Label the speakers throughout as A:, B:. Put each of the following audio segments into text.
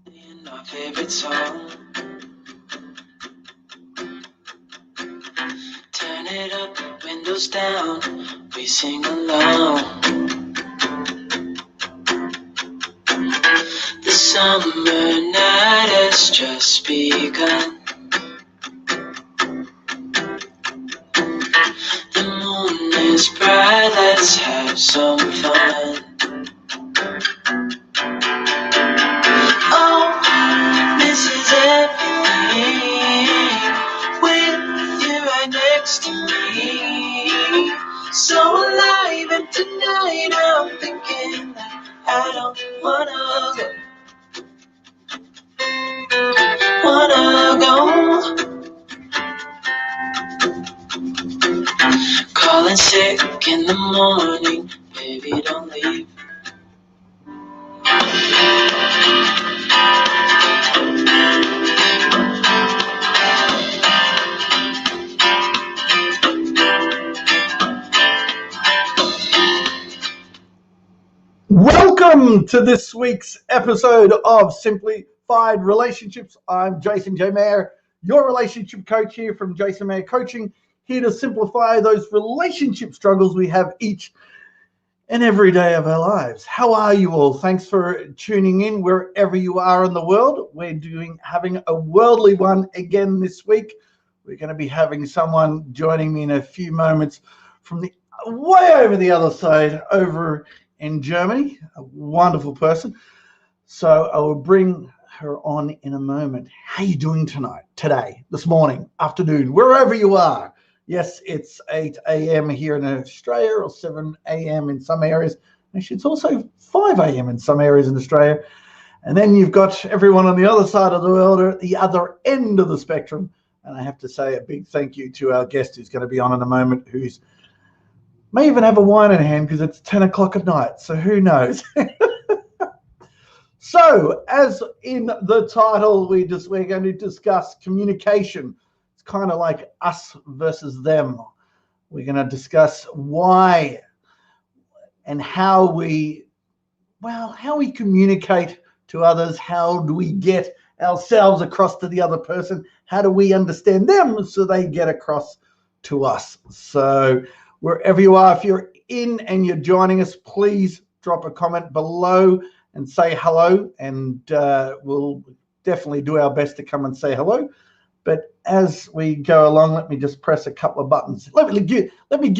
A: In our favorite song, turn it up, windows down, we sing along. The summer night has just begun. The moon is bright, let's have some fun. Oh, this is everything, with you right next to me. So alive, and tonight I'm thinking that I don't wanna go. Calling sick in the morning, baby, don't leave.
B: Welcome to this week's episode of Simplified Relationships. I'm Jayson Mair, your relationship coach here from Jayson Mair Coaching, here to simplify those relationship struggles we have each and every day of our lives. How are you all? Thanks for tuning in wherever you are in the world. We're having a worldly one again this week. We're going to be having someone joining me in a few moments from the way over the other side, over in Germany, a wonderful person. So I will bring her on in a moment. How are you doing today, this morning, afternoon, wherever you are? Yes, it's 8 a.m. here in Australia or 7 a.m. in some areas. Actually, it's also 5 a.m. in some areas in Australia. And then you've got everyone on the other side of the world or at the other end of the spectrum. And I have to say a big thank you to our guest who's going to be on in a moment, who's may even have a wine in hand because it's 10 o'clock at night, so who knows? So, as in the title, we're going to discuss communication. It's kind of like us versus them. We're going to discuss why and how we communicate to others. How do we get ourselves across to the other person? How do we understand them so they get across to us? So, wherever you are, if you're in and you're joining us, please drop a comment below and say hello, and we'll definitely do our best to come and say hello. But as we go along, let me just press a couple of buttons. Let me give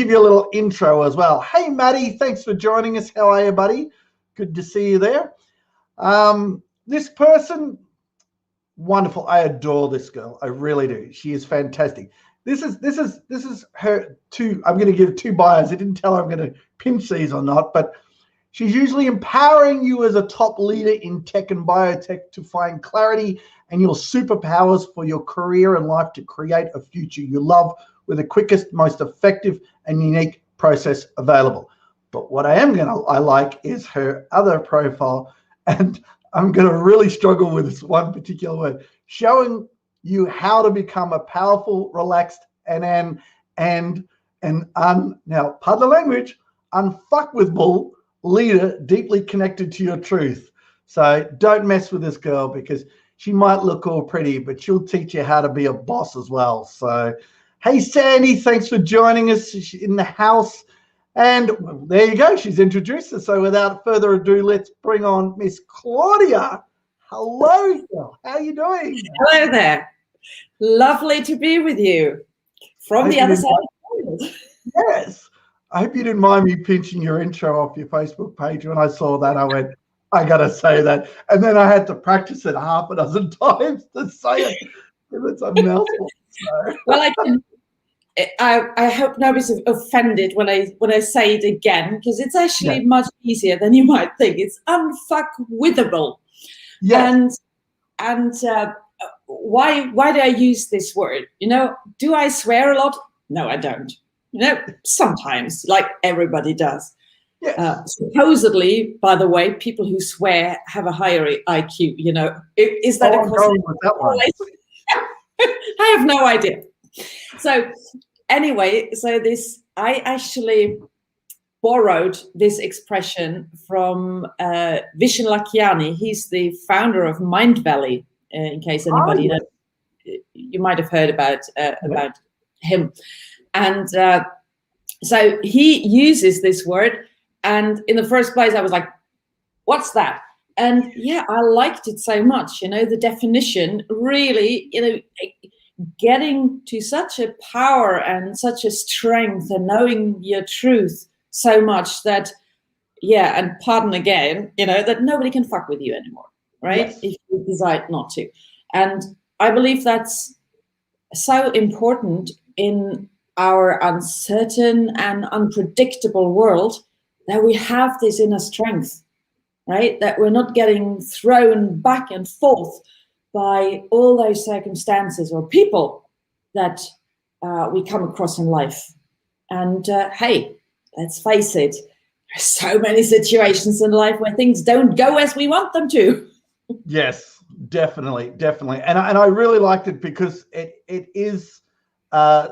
B: you a little intro as well. Hey, Maddie, thanks for joining us. How are you, buddy? Good to see you there. This person, wonderful. I adore this girl. I really do. She is fantastic. This is her two. I'm going to give two bios. I didn't tell her I'm going to pinch these or not, but she's usually empowering you as a top leader in tech and biotech to find clarity and your superpowers for your career and life to create a future you love with the quickest, most effective and unique process available. But what I like is her other profile, and I'm going to really struggle with this one particular word, showing you how to become a powerful, relaxed, now, pardon the language, unfuckwithable leader deeply connected to your truth. So don't mess with this girl because she might look all pretty, but she'll teach you how to be a boss as well. So, hey, Sandy, thanks for joining us in the house. And there you go. She's introduced us. So without further ado, let's bring on Miss Claudia. Hello, girl. How are you doing?
C: Hello there. Lovely to be with you from the other side of the world.
B: Yes. I hope you didn't mind me pinching your intro off your Facebook page. When I saw that, I went, I got to say that. And then I had to practice it half a dozen times to say it because it's a mouthful. So.
C: Well, I hope nobody's offended when I say it again, because it's actually much easier than you might think. It's unfuckwithable. Yes. And why do I use this word? Do I swear a lot? No, I don't. Sometimes, like everybody does. Yes. Supposedly, by the way, people who swear have a higher IQ. Is that a correlation? I have no idea. So anyway, I actually borrowed this expression from Vishen Lakhiani. He's the founder of Mind Valley, in case anybody knows. You might have heard about him. And so he uses this word. And in the first place, I was like, what's that? And yeah, I liked it so much. The definition really, getting to such a power and such a strength and knowing your truth so much that, and pardon again, that nobody can fuck with you anymore, right? Yes. If you decide not to. And I believe that's so important in our uncertain and unpredictable world, that we have this inner strength, right? That we're not getting thrown back and forth by all those circumstances or people that we come across in life. And hey, let's face it, there's so many situations in life where things don't go as we want them to.
B: Yes, definitely. And I really liked it because it is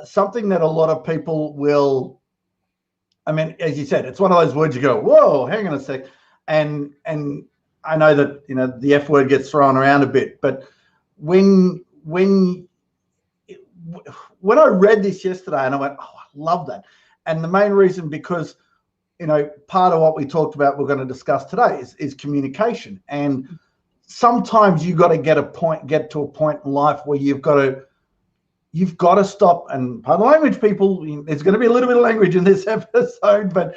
B: something that a lot of people will, I mean, as you said, it's one of those words you go, whoa, hang on a sec. And I know that, the F word gets thrown around a bit, but when I read this yesterday and I went, oh, I love that. And the main reason, because, part of what we talked about, we're going to discuss today is communication. And sometimes you've got to get to a point in life where you've got to stop, and pardon the language, people, there's going to be a little bit of language in this episode, but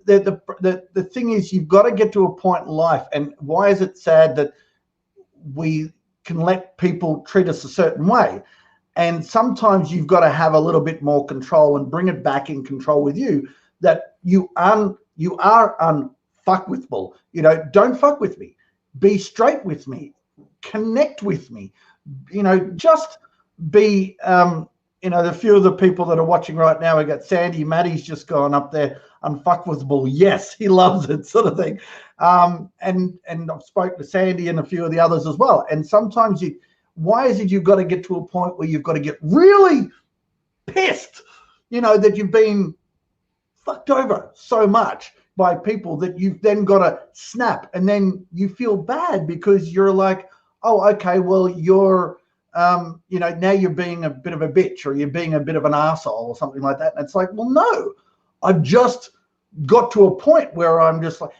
B: the thing is, you've got to get to a point in life. And why is it sad that we can let people treat us a certain way? And sometimes you've got to have a little bit more control and bring it back in control with you, that you are unfuckwithable. Don't fuck with me. Be straight with me. Connect with me. Just be, the few of the people that are watching right now, we got Sandy, Maddie's just gone up there, unfuckwithable. Yes, he loves it, sort of thing. And I've spoken to Sandy and a few of the others as well. And sometimes why is it you've got to get to a point where you've got to get really pissed, that you've been fucked over so much by people that you've then got to snap, and then you feel bad because you're like, oh, okay, well, you're, now you're being a bit of a bitch, or you're being a bit of an arsehole or something like that. And it's like, well, no, I've just got to a point where I'm just like,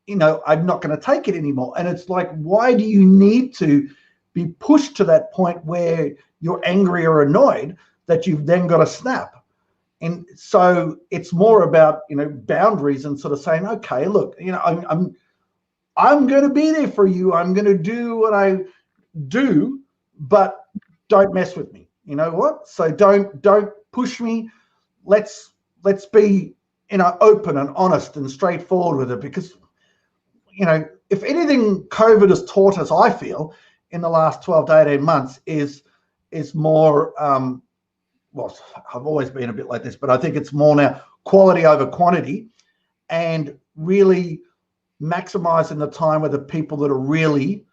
B: I'm not going to take it anymore. And it's like, why do you need to be pushed to that point where you're angry or annoyed that you've then got to snap? And so it's more about, boundaries and sort of saying, okay, look, I'm going to be there for you. I'm going to do what I do, but don't mess with me. You know what? So don't push me. Let's be, open and honest and straightforward with it, because, if anything COVID has taught us, I feel, in the last 12 to 18 months is more, well, I've always been a bit like this, but I think it's more now quality over quantity, and really maximizing the time with the people that are really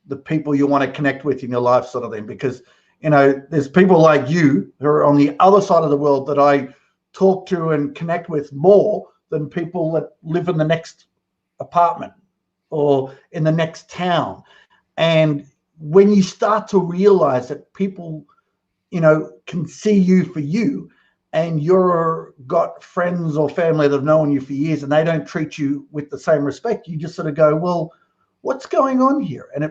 B: the people you want to connect with in your life, sort of thing. Because, there's people like you who are on the other side of the world that I talk to and connect with more than people that live in the next apartment or in the next town. And when you start to realize that people, can see you for you, and you're got friends or family that have known you for years and they don't treat you with the same respect, you just sort of go, well, what's going on here? And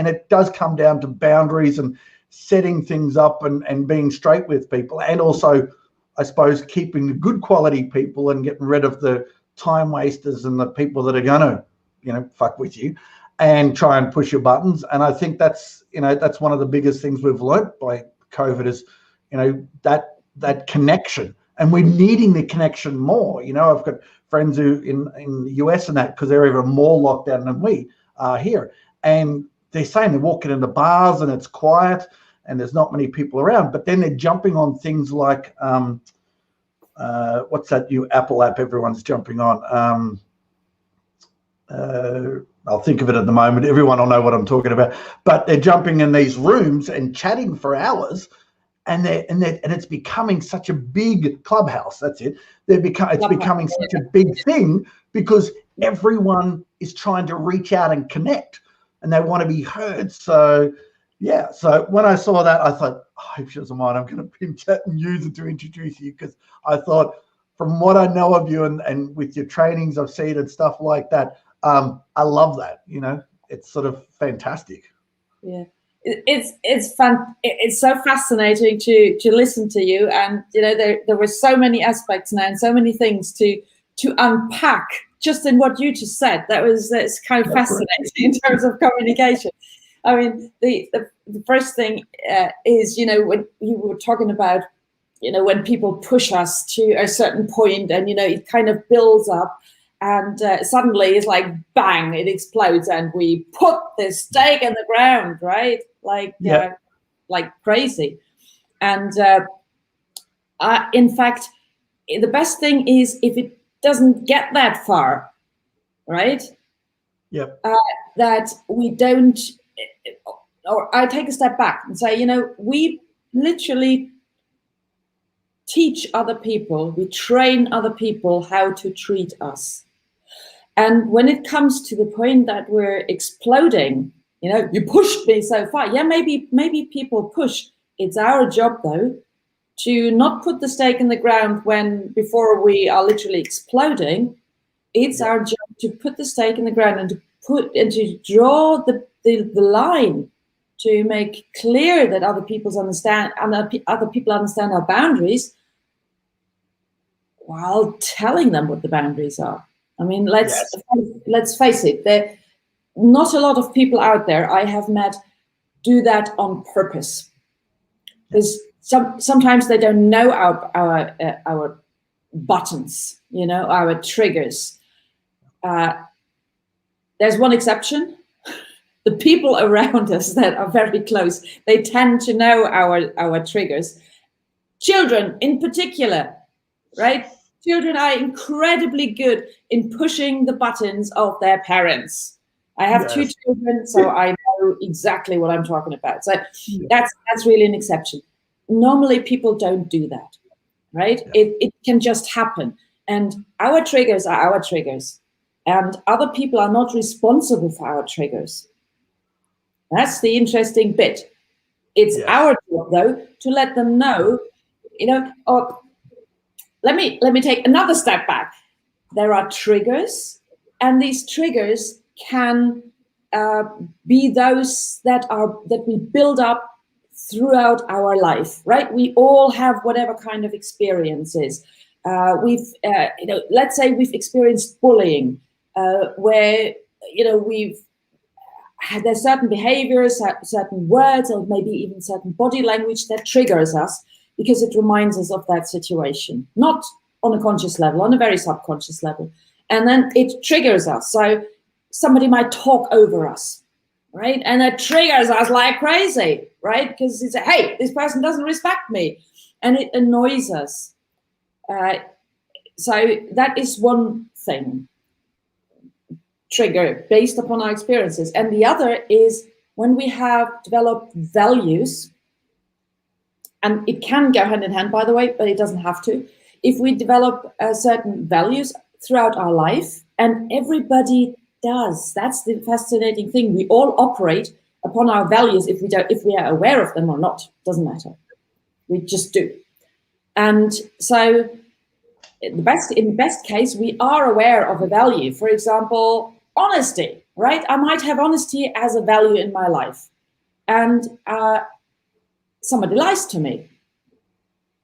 B: it does come down to boundaries and setting things up and being straight with people, and also, I suppose, keeping the good quality people and getting rid of the time wasters and the people that are going to, fuck with you and try and push your buttons. And I think that's one of the biggest things we've learned by COVID is, that connection, and we're needing the connection more. I've got friends who in the US and that, because they're even more locked down than we are here, and they're saying they're walking into bars and it's quiet and there's not many people around, but then they're jumping on things like what's that new Apple app everyone's jumping on? I'll think of it at the moment. Everyone will know what I'm talking about. But they're jumping in these rooms and chatting for hours, and it's becoming such a big clubhouse. That's it. It's becoming such a big thing because everyone is trying to reach out and connect, and they want to be heard. So yeah. So when I saw that, I thought, I hope she doesn't mind. I'm going to pinch that and use it to introduce you, because I thought, from what I know of you and with your trainings I've seen and stuff like that, I love that. It's sort of fantastic.
C: Yeah. It's fun. It's so fascinating to listen to you, and there were so many aspects now and so many things to unpack just in what you just said. That's kind of fascinating in terms of communication. I mean, the first thing is when you were talking about when people push us to a certain point, and it kind of builds up. And suddenly it's like, bang, it explodes, and we put the stake in the ground, right? Like crazy. And in fact, the best thing is if it doesn't get that far, right?
B: Yep.
C: That we don't, or I take a step back and say, we literally teach other people, we train other people how to treat us. And when it comes to the point that we're exploding, you pushed me so far. Yeah, maybe people push. It's our job, though, to not put the stake in the ground before we are literally exploding. It's our job to put the stake in the ground and to draw the line, to make clear that other people understand our boundaries, while telling them what the boundaries are. I mean, let's face it. Not a lot of people out there I have met do that on purpose, because sometimes they don't know our buttons, our triggers. There's one exception. The people around us that are very close, they tend to know our triggers. Children in particular, right? Children are incredibly good in pushing the buttons of their parents. I have 2 children, so I know exactly what I'm talking about. So that's really an exception. Normally, people don't do that, right? It can just happen. And our triggers are our triggers. And other people are not responsible for our triggers. That's the interesting bit. It's our job, though, to let them know, Let me take another step back. There are triggers, and these triggers can be those that we build up throughout our life, right? We all have whatever kind of experiences. Let's say we've experienced bullying, where there's certain behaviors, certain words, or maybe even certain body language that triggers us, because it reminds us of that situation, not on a conscious level, on a very subconscious level. And then it triggers us. So somebody might talk over us, right? And it triggers us like crazy, right? Because it's, hey, this person doesn't respect me. And it annoys us. So that is one thing, trigger based upon our experiences. And the other is when we have developed values. And it can go hand in hand, by the way, but it doesn't have to. If we develop certain values throughout our life, and everybody does, that's the fascinating thing. We all operate upon our values if we are aware of them or not. Doesn't matter. We just do. And so, in the best case, we are aware of a value. For example, honesty, right? I might have honesty as a value in my life, and somebody lies to me.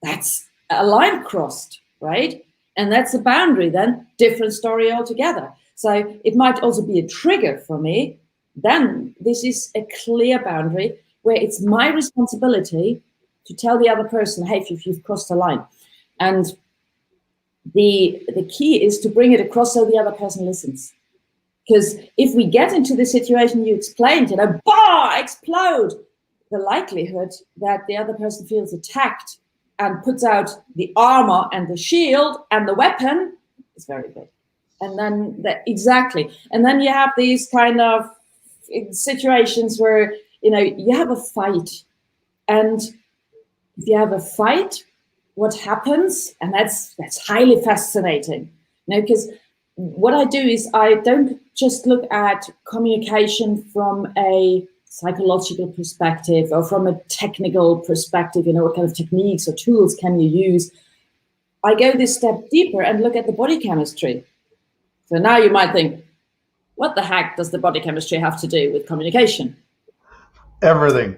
C: That's a line crossed, right? And that's a boundary then, different story altogether. So it might also be a trigger for me. Then this is a clear boundary where it's my responsibility to tell the other person, hey, if you've crossed a line. And the key is to bring it across so the other person listens. Because if we get into the situation you explained, explode, the likelihood that the other person feels attacked and puts out the armor and the shield and the weapon is very big. And then and then you have these kind of situations where you have a fight, and if you have a fight, what happens, and that's highly fascinating, because what I do is I don't just look at communication from a psychological perspective or from a technical perspective, what kind of techniques or tools can you use. I go this step deeper and look at the body chemistry. So now you might think, what the heck does the body chemistry have to do with communication?
B: Everything.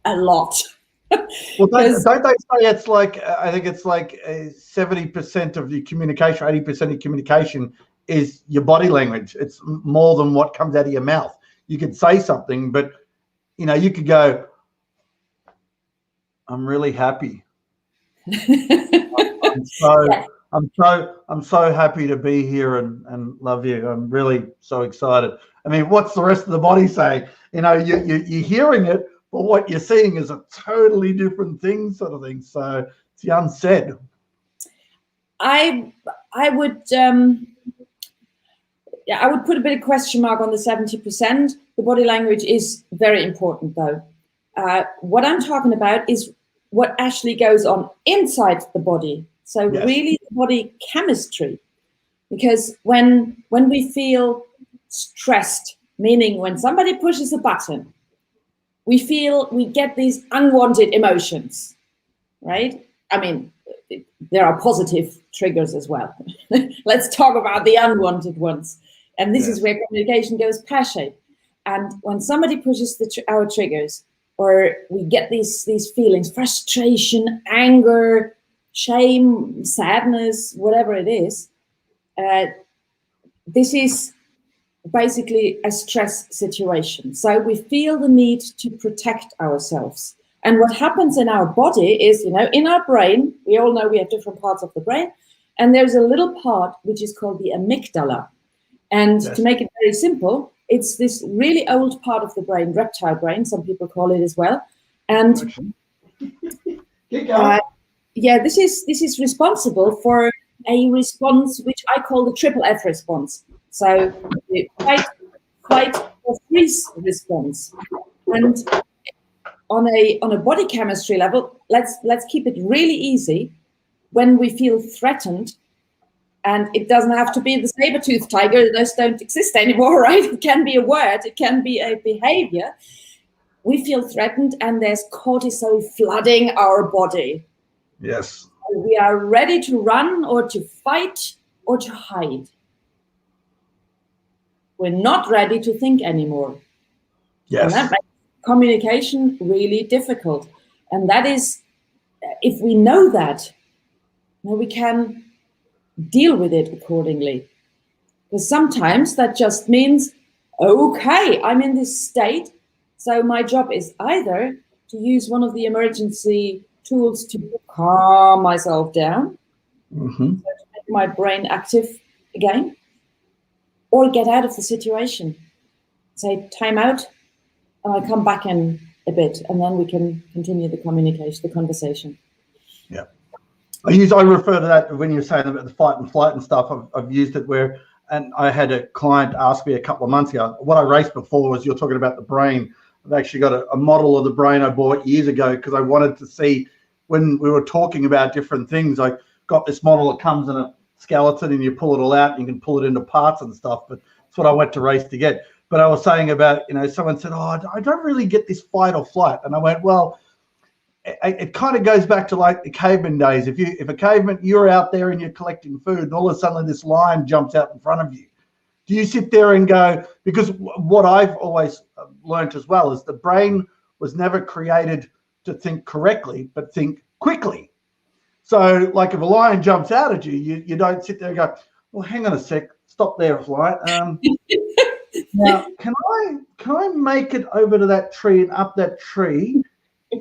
C: A lot.
B: Well, don't they say it's like, I think it's like 70% of your communication, 80% of your communication is your body language. It's more than what comes out of your mouth. You could say something, but you could go, I'm really happy. I'm so happy to be here and love you. I'm really so excited. I mean, what's the rest of the body saying? You're hearing it, but what you're seeing is a totally different thing, sort of thing. So it's the unsaid.
C: I would put a bit of question mark on the 70%. The body language is very important, though. What I'm talking about is what actually goes on inside the body. So yes. Really the body chemistry. Because when we feel stressed, meaning when somebody pushes a button, we get these unwanted emotions, right? I mean, there are positive triggers as well. Let's talk about the unwanted ones. And this is where communication goes pear-shaped. And when somebody pushes our triggers, or we get these feelings, frustration, anger, shame, sadness, whatever it is, this is basically a stress situation. So we feel the need to protect ourselves. And what happens in our body is, in our brain, we all know we have different parts of the brain, and there's a little part which is called the amygdala. And to make it very simple, it's this really old part of the brain, reptile brain, some people call it as well. And this is responsible for a response which I call the triple F response. So the fight or freeze response. And on a body chemistry level, let's keep it really easy. When we feel threatened, and it doesn't have to be the saber-toothed tiger, those don't exist anymore, right? It can be a word, it can be a behavior. We feel threatened and there's cortisol flooding our body.
B: Yes.
C: We are ready to run or to fight or to hide. We're not ready to think anymore.
B: Yes.
C: And that makes communication really difficult. And that is, if we know that, we can deal with it accordingly. Because sometimes that just means, okay, I'm in this state, so my job is either to use one of the emergency tools to calm myself down, so to make my brain active again, or get out of the situation. Say, time out, and I'll come back in a bit, and then we can continue the communication, the conversation.
B: Yeah. I refer to that when you're saying about the fight and flight and stuff. I've used it where, and I had a client ask me a couple of months ago, what I raced before was, you're talking about the brain. I've actually got a model of the brain I bought years ago because I wanted to see, when we were talking about different things, I got this model that comes in a skeleton and you pull it all out and you can pull it into parts and stuff, but that's what I went to race to get. But I was saying about, someone said, oh, I don't really get this fight or flight. And I went, well, it kind of goes back to like the caveman days. If a caveman, you're out there and you're collecting food and all of a sudden this lion jumps out in front of you, do you sit there and go, because what I've always learned as well is the brain was never created to think correctly, but think quickly. So like if a lion jumps out at you, you don't sit there and go, well, hang on a sec, stop there, flight. Now, can I make it over to that tree and up that tree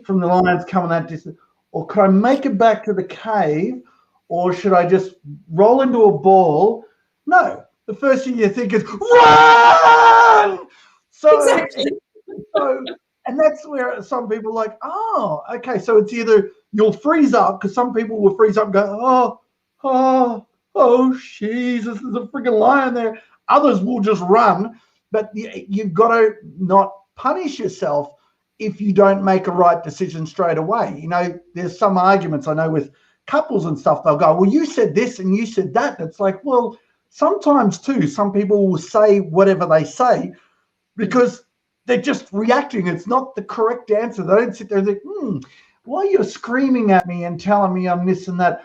B: from the lions coming that distance, or could I make it back to the cave, or should I just roll into a ball? No, the first thing you think is run. So, exactly. And that's where some people are like, oh, okay, so it's either you'll freeze up, because some people will freeze up and go, oh, Jesus, there's a freaking lion there. Others will just run, but you've got to not punish yourself if you don't make a right decision straight away. You know, there's some arguments I know with couples and stuff. They'll go, well, you said this and you said that. And it's like, well, sometimes too, some people will say whatever they say because they're just reacting. It's not the correct answer. They don't sit there and think, why are you screaming at me and telling me I'm this and that?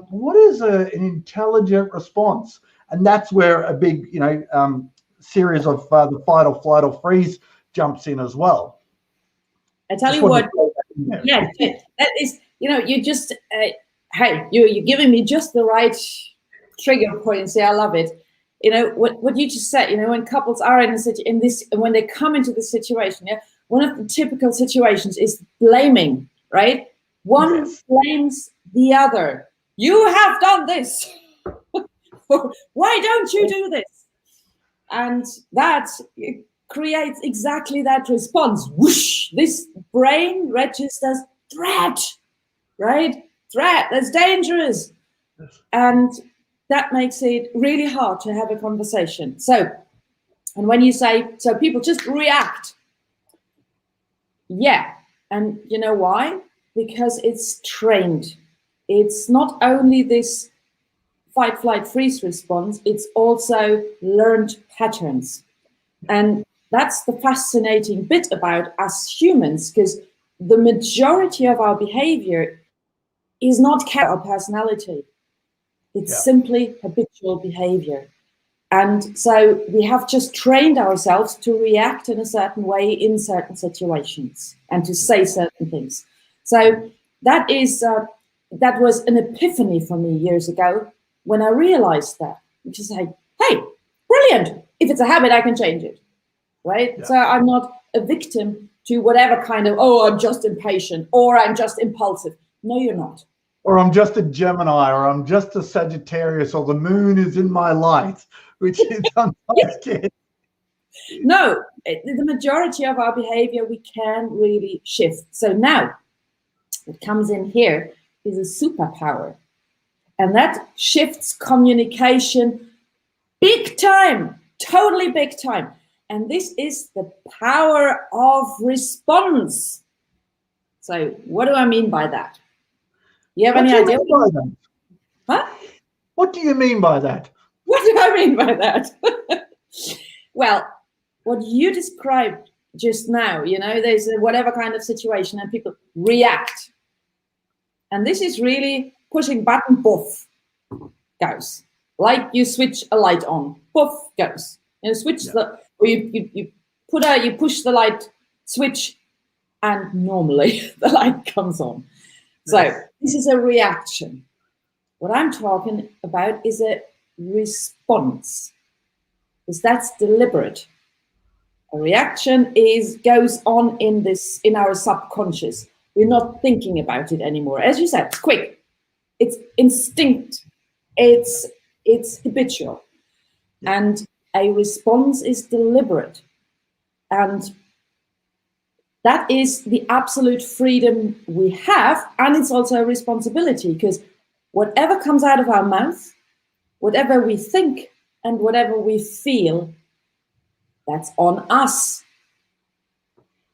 B: What is an intelligent response? And that's where a big, series of the fight or flight or freeze jumps in as well.
C: I tell you what, yeah, that is, you just, hey, you're giving me just the right trigger points. Yeah, I love it. What you just said, when couples are in this, when they come into the situation, one of the typical situations is blaming, right? One blames the other. You have done this. Why don't you do this? And that creates exactly that response. Whoosh! This brain registers threat, right? Threat, that's dangerous. And that makes it really hard to have a conversation. So, and when you say, so people just react. Yeah, and you know why? Because it's trained. It's not only this fight, flight, freeze response, it's also learned patterns. And that's the fascinating bit about us humans, because the majority of our behavior is not our personality. It's simply habitual behavior. And so we have just trained ourselves to react in a certain way in certain situations and to say certain things. So that was an epiphany for me years ago when I realized that. Just say, hey, brilliant. If it's a habit, I can change it, right? Yeah. So I'm not a victim to whatever kind of, I'm just impatient or I'm just impulsive. No, you're not.
B: Or I'm just a Gemini, or I'm just a Sagittarius, or the moon is in my light, which is sometimes good.
C: No, the majority of our behavior we can really shift. So now, what comes in here is a superpower. And that shifts communication big time, totally big time. And this is the power of response. So what do I mean by that? You have any idea? Huh?
B: What do you mean by that?
C: What do I mean by that? Well, what you described just now, there's whatever kind of situation and people react. And this is really pushing button, poof, goes. Like you switch a light on, poof, goes. You switch you push the light switch and normally the light comes on. So this is a reaction. What I'm talking about is a response, because that's deliberate. A reaction goes on in our subconscious. We're not thinking about it anymore. As you said, it's quick. It's instinct. It's habitual. And a response is deliberate. And that is the absolute freedom we have, and it's also a responsibility, because whatever comes out of our mouth, whatever we think, and whatever we feel, that's on us,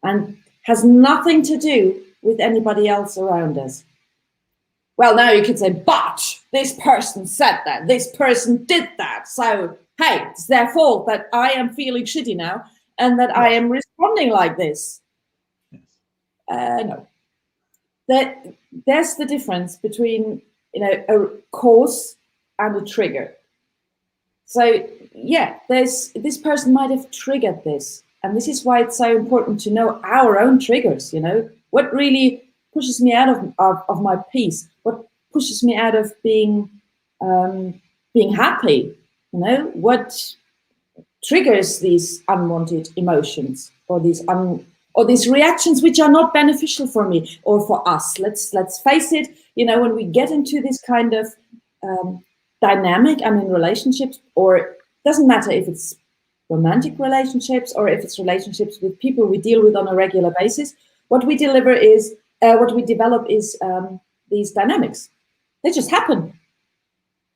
C: and has nothing to do with anybody else around us. Well, now you could say, but this person said that, this person did that, so hey, it's their fault that I am feeling shitty now, and that I am responding like this. No. There's the difference between a cause and a trigger. So this person might have triggered this, and this is why it's so important to know our own triggers. What really pushes me out of my peace, what pushes me out of being happy. What triggers these unwanted emotions or these reactions which are not beneficial for me or for us. Let's face it, when we get into this kind of dynamic, relationships, or it doesn't matter if it's romantic relationships or if it's relationships with people we deal with on a regular basis, what we develop is these dynamics. They just happen,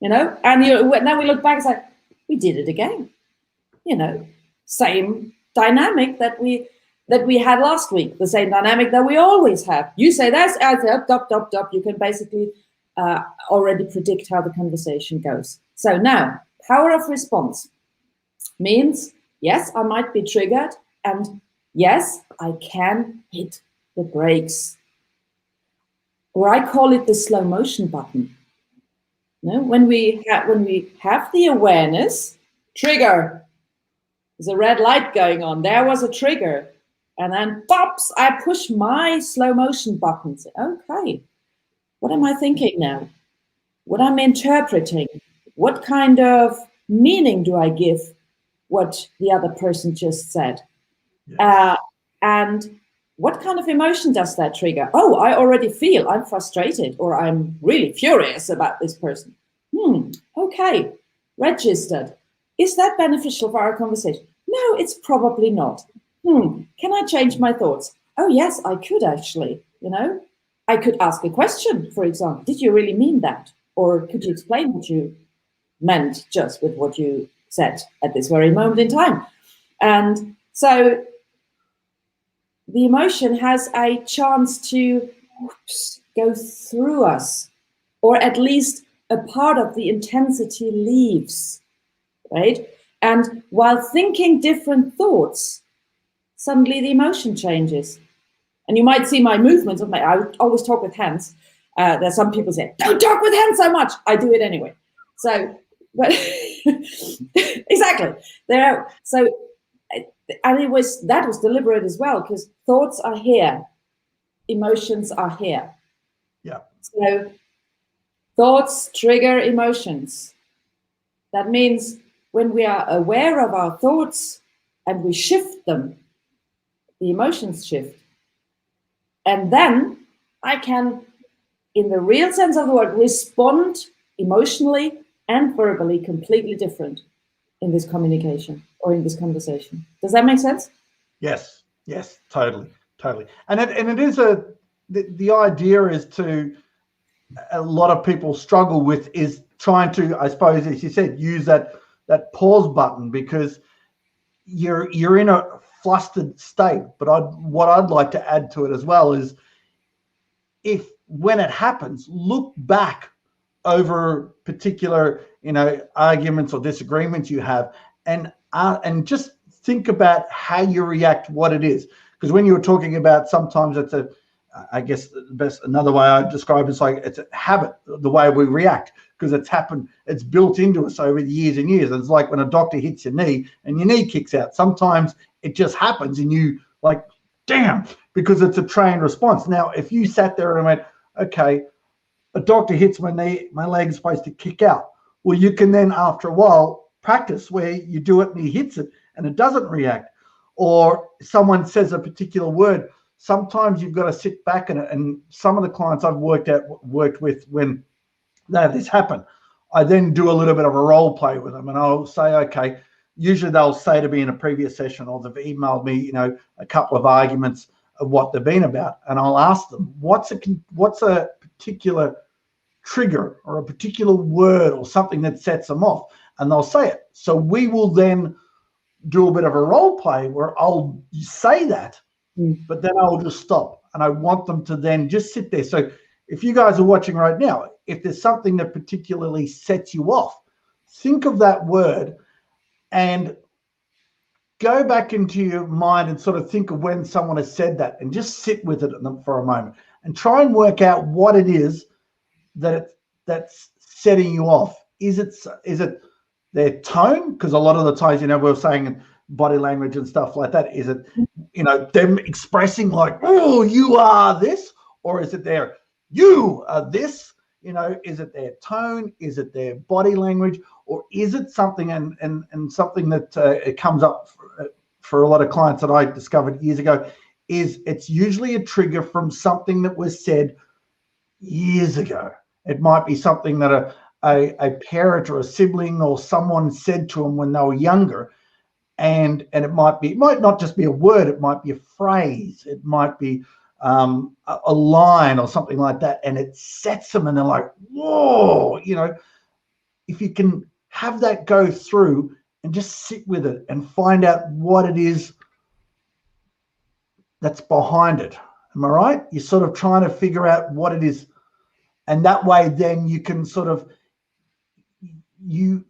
C: and now we look back and say, we did it again. Same dynamic that we that we had last week, the same dynamic that we always have. You say this, I say dop. You can basically already predict how the conversation goes. So now, power of response means, yes, I might be triggered, and yes, I can hit the brakes. Or I call it the slow motion button. No, when we have the awareness, trigger, there's a red light going on. There was a trigger. And then pops, I push my slow motion button. Okay, what am I thinking now? What I'm interpreting? What kind of meaning do I give what the other person just said? Yes. And what kind of emotion does that trigger? Oh, I already feel I'm frustrated or I'm really furious about this person. Okay, registered. Is that beneficial for our conversation? No, it's probably not. Can I change my thoughts? Oh, yes, I could actually, I could ask a question, for example. Did you really mean that? Or could you explain what you meant just with what you said at this very moment in time? And so the emotion has a chance to go through us, or at least a part of the intensity leaves, right? And while thinking different thoughts, suddenly the emotion changes. And you might see my movements of I always talk with hands. There's some people say, don't talk with hands so much. I do it anyway. So, but exactly. And that was deliberate as well, because thoughts are here, emotions are here.
B: Yeah.
C: So thoughts trigger emotions. That means when we are aware of our thoughts and we shift them, the emotions shift. And then I can, in the real sense of the word, respond emotionally and verbally completely different in this communication or in this conversation. Does that make sense?
B: Yes, totally. And it is the idea is to, a lot of people struggle with is trying to, I suppose, as you said, use that pause button, because you're in a flustered state. But what I'd like to add to it as well is, if when it happens, look back over particular arguments or disagreements you have, and just think about how you react, what it is. Because when you were talking about, sometimes it's I guess another way I describe it's like it's a habit, the way we react, because it's happened, it's built into us over the years and years. It's like when a doctor hits your knee and your knee kicks out. Sometimes it just happens and you like, damn, because it's a trained response. Now, if you sat there and went, okay, a doctor hits my knee, my leg's supposed to kick out. Well, you can then, after a while, practice where you do it and he hits it and it doesn't react. Or someone says a particular word. Sometimes you've got to sit back and some of the clients I've worked with, when they have this happen, I then do a little bit of a role play with them, and I'll say, okay, usually they'll say to me in a previous session, or they've emailed me, a couple of arguments of what they've been about, and I'll ask them, what's a particular trigger or a particular word or something that sets them off, and they'll say it. So we will then do a bit of a role play where I'll say that, but then I'll just stop, and I want them to then just sit there. So if you guys are watching right now, if there's something that particularly sets you off, think of that word and go back into your mind and sort of think of when someone has said that, and just sit with it for a moment and try and work out what it is that's setting you off. Is it their tone? Because a lot of the times, we were saying body language and stuff like that. Is it, them expressing like, oh, you are this? Or is it their, you are this? Is it their tone? Is it their body language? Or is it something, and something that it comes up for a lot of clients that I discovered years ago, is it's usually a trigger from something that was said years ago. It might be something that a parent or a sibling or someone said to them when they were younger, and it might not just be a word, it might be a phrase, it might be a line or something like that, and it sets them and they're like, whoa, if you can have that go through and just sit with it and find out what it is that's behind it. Am I right? You're sort of trying to figure out what it is. And that way, then you can sort of, you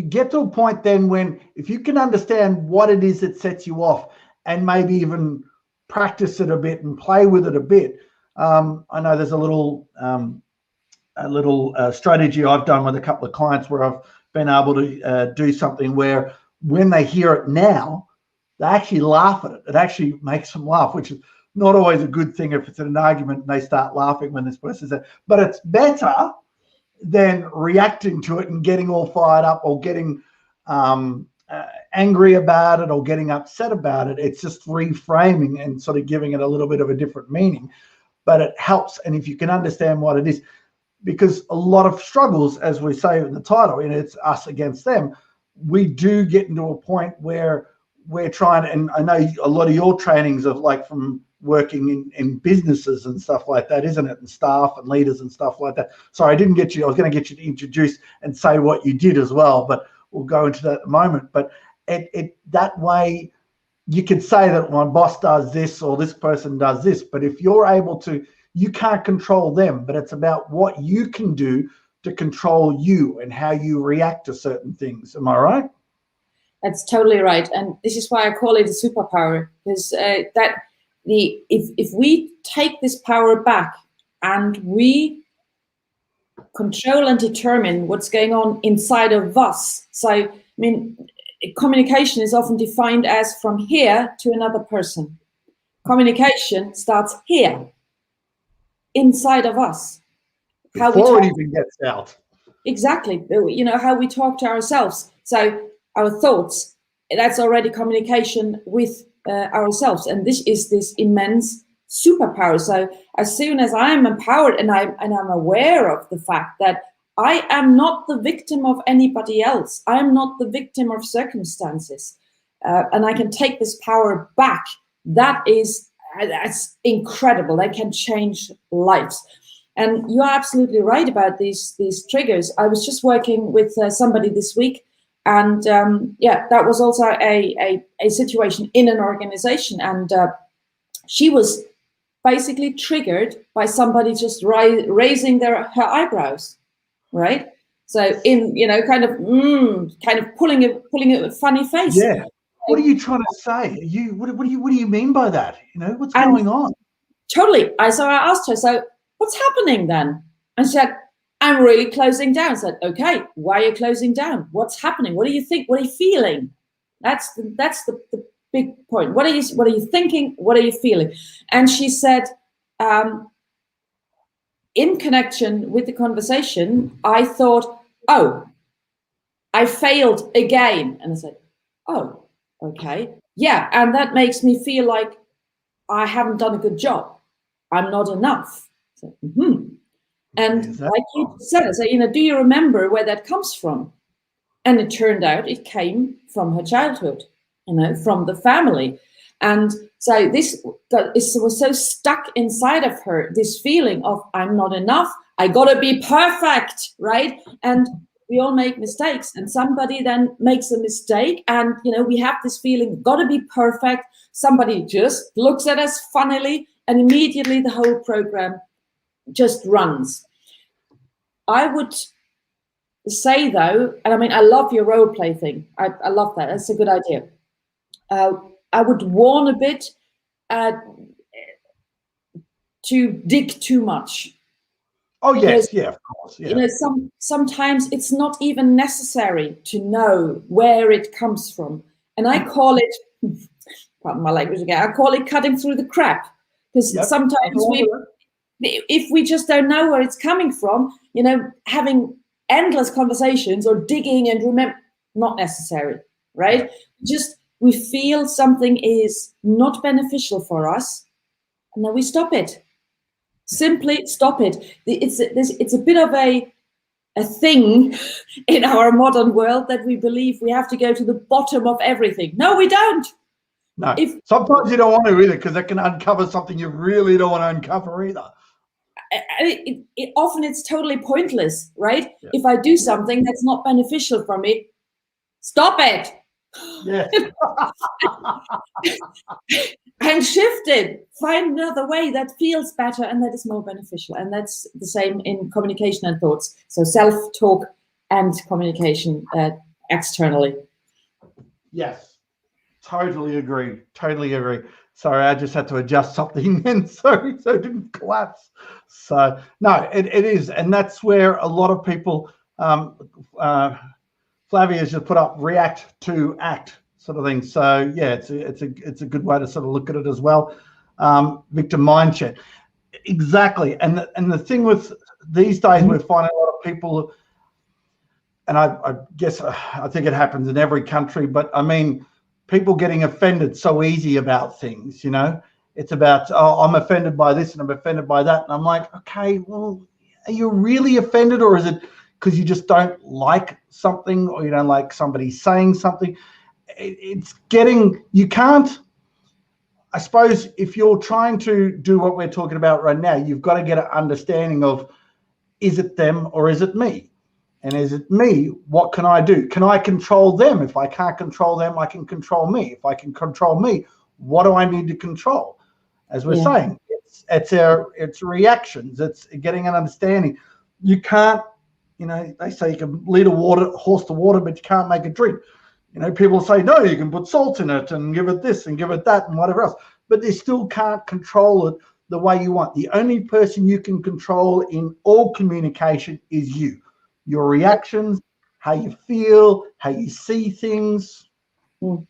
B: get to a point then when, if you can understand what it is that sets you off and maybe even practice it a bit and play with it a bit. I know there's a little strategy I've done with a couple of clients where I've been able to do something where when they hear it now, they actually laugh at it. It actually makes them laugh, which is not always a good thing if it's in an argument and they start laughing when this person's there. But it's better than reacting to it and getting all fired up or getting angry about it or getting upset about it. It's just reframing and sort of giving it a little bit of a different meaning. But it helps. And if you can understand what it is, because a lot of struggles, as we say in the title, it's us against them, we do get into a point where we're trying, and I know a lot of your trainings of like from working in businesses and stuff like that, isn't it? And staff and leaders and stuff like that. Sorry, I didn't get you. I was going to get you to introduce and say what you did as well, but we'll go into that in a moment. But it that way you could say that my boss does this or this person does this, but if you're able to, you can't control them, but it's about what you can do to control you and how you react to certain things. Am I right?
C: That's totally right. And this is why I call it a superpower, because if we take this power back and we control and determine what's going on inside of us. So, I mean, communication is often defined as from here to another person. Communication starts here, inside of us.
B: Before it even gets out.
C: Exactly. How we talk to ourselves. So our thoughts, that's already communication with ourselves. And this is this immense superpower. So as soon as I am empowered and I'm aware of the fact that I am not the victim of anybody else, I am not the victim of circumstances, and I can take this power back, that's incredible. That can change lives. And you're absolutely right about these triggers. I was just working with somebody this week, and that was also a situation in an organization, and she was basically triggered by somebody just raising her eyebrows, right? So kind of pulling a funny face.
B: Yeah. What are you trying to say? What do you mean by that? What's going on?
C: Totally. So I asked her, so what's happening then? And she said, I'm really closing down. I said, okay, why are you closing down? What's happening? What do you think? What are you feeling? That's the big point. What are you thinking? What are you feeling? And she said, in connection with the conversation, I thought, oh, I failed again. And I said, oh, okay. Yeah, and that makes me feel like I haven't done a good job. I'm not enough. I said, And like you said, do you remember where that comes from? And it turned out it came from her childhood, from the family. And so this was so stuck inside of her, this feeling of I'm not enough, I gotta be perfect, right? And we all make mistakes, and somebody then makes a mistake, and we have this feeling, gotta be perfect. Somebody just looks at us funnily, and immediately the whole program just runs. I would say though, and I mean, I love your role play thing. I love that. That's a good idea. I would warn a bit to dig too much.
B: Oh yes, yeah, of course. Yeah.
C: Sometimes it's not even necessary to know where it comes from, and I call it, pardon my language again, I call it cutting through the crap, because sometimes if we just don't know where it's coming from, having endless conversations or digging and remember, not necessary, right? Just we feel something is not beneficial for us, and then we stop it. Simply stop it. It's a bit of a thing in our modern world that we believe we have to go to the bottom of everything. No, we don't.
B: No, sometimes you don't want to either, because that can uncover something you really don't want to uncover either.
C: Often it's totally pointless, right? Yeah. If I do something that's not beneficial for me, stop it.
B: Yeah.
C: and shift it. Find another way that feels better and that is more beneficial. And that's the same in communication and thoughts. So self-talk and communication externally.
B: Yes, totally agree. Totally agree. Sorry, I just had to adjust something then, so it didn't collapse. So no, it is, and that's where a lot of people, Flavia's just put up react to act sort of thing. So yeah, it's a good way to sort of look at it as well. Victim mindset, exactly. And the thing with these days, we're finding a lot of people, and I guess I think it happens in every country, but I mean, people getting offended so easy about things, you know. It's about, oh, I'm offended by this and I'm offended by that. And I'm like, okay, well, are you really offended, or is it because you just don't like something, or you don't like somebody saying something? It's getting, you can't, I suppose if you're trying to do what we're talking about right now, you've got to get an understanding of, is it them or is it me? And is it me? What can I do? Can I control them? If I can't control them, I can control me. If I can control me, what do I need to control? As we're saying, it's reactions. It's getting an understanding. You can't, you know, they say you can lead a horse to water, but you can't make it drink. You know, people say, no, you can put salt in it and give it this and give it that and whatever else, but they still can't control it the way you want. The only person you can control in all communication is you. Your reactions, how you feel, how you see things. You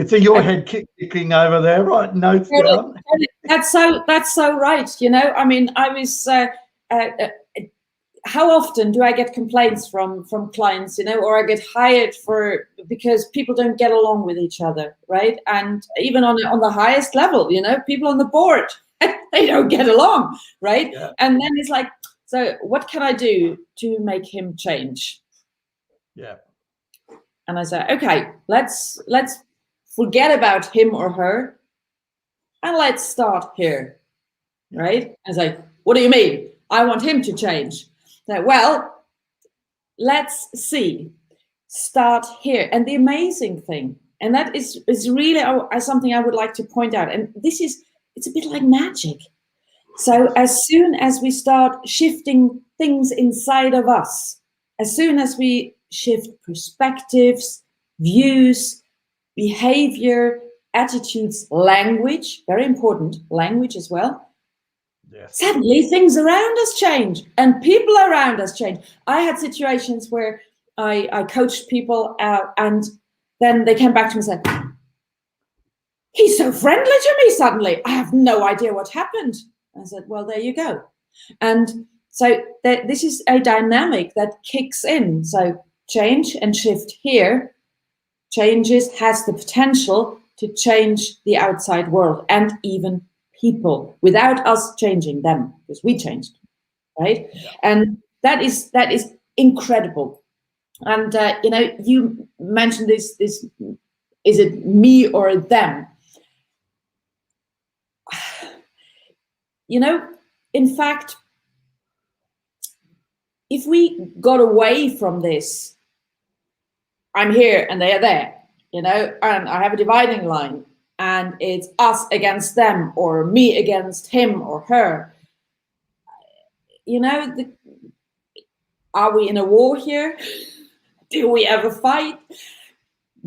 B: see your head kicking over there, right? Notes down.
C: That's so right. You know, I mean, I was. How often do I get complaints from clients, you know, or I get hired because people don't get along with each other, right? And even on the highest level, you know, people on the board, they don't get along, right? Yeah. And then it's like, so what can I do to make him change?
B: Yeah.
C: And I say, okay, let's forget about him or her, and let's start here, right? I was like, what do you mean? I want him to change. That, well, let's see. Start here. And the amazing thing, and that is really something I would like to point out. And it's a bit like magic. So as soon as we start shifting things inside of us, as soon as we shift perspectives, views, behavior, attitudes, language, very important, language as well. Yes. Suddenly things around us change and people around us change. I had situations where I coached people and then they came back to me and said, he's so friendly to me suddenly. I have no idea what happened. I said, well, there you go. And so this is a dynamic that kicks in. So change and shift here has the potential to change the outside world and even people without us changing them, because we changed, right? Yeah. And that is incredible. And you know, you mentioned this is it me or them? You know, in fact, if we got away from this, I'm here and they are there, you know, and I have a dividing line, and it's us against them or me against him or her. You know, are we in a war here? Do we ever fight?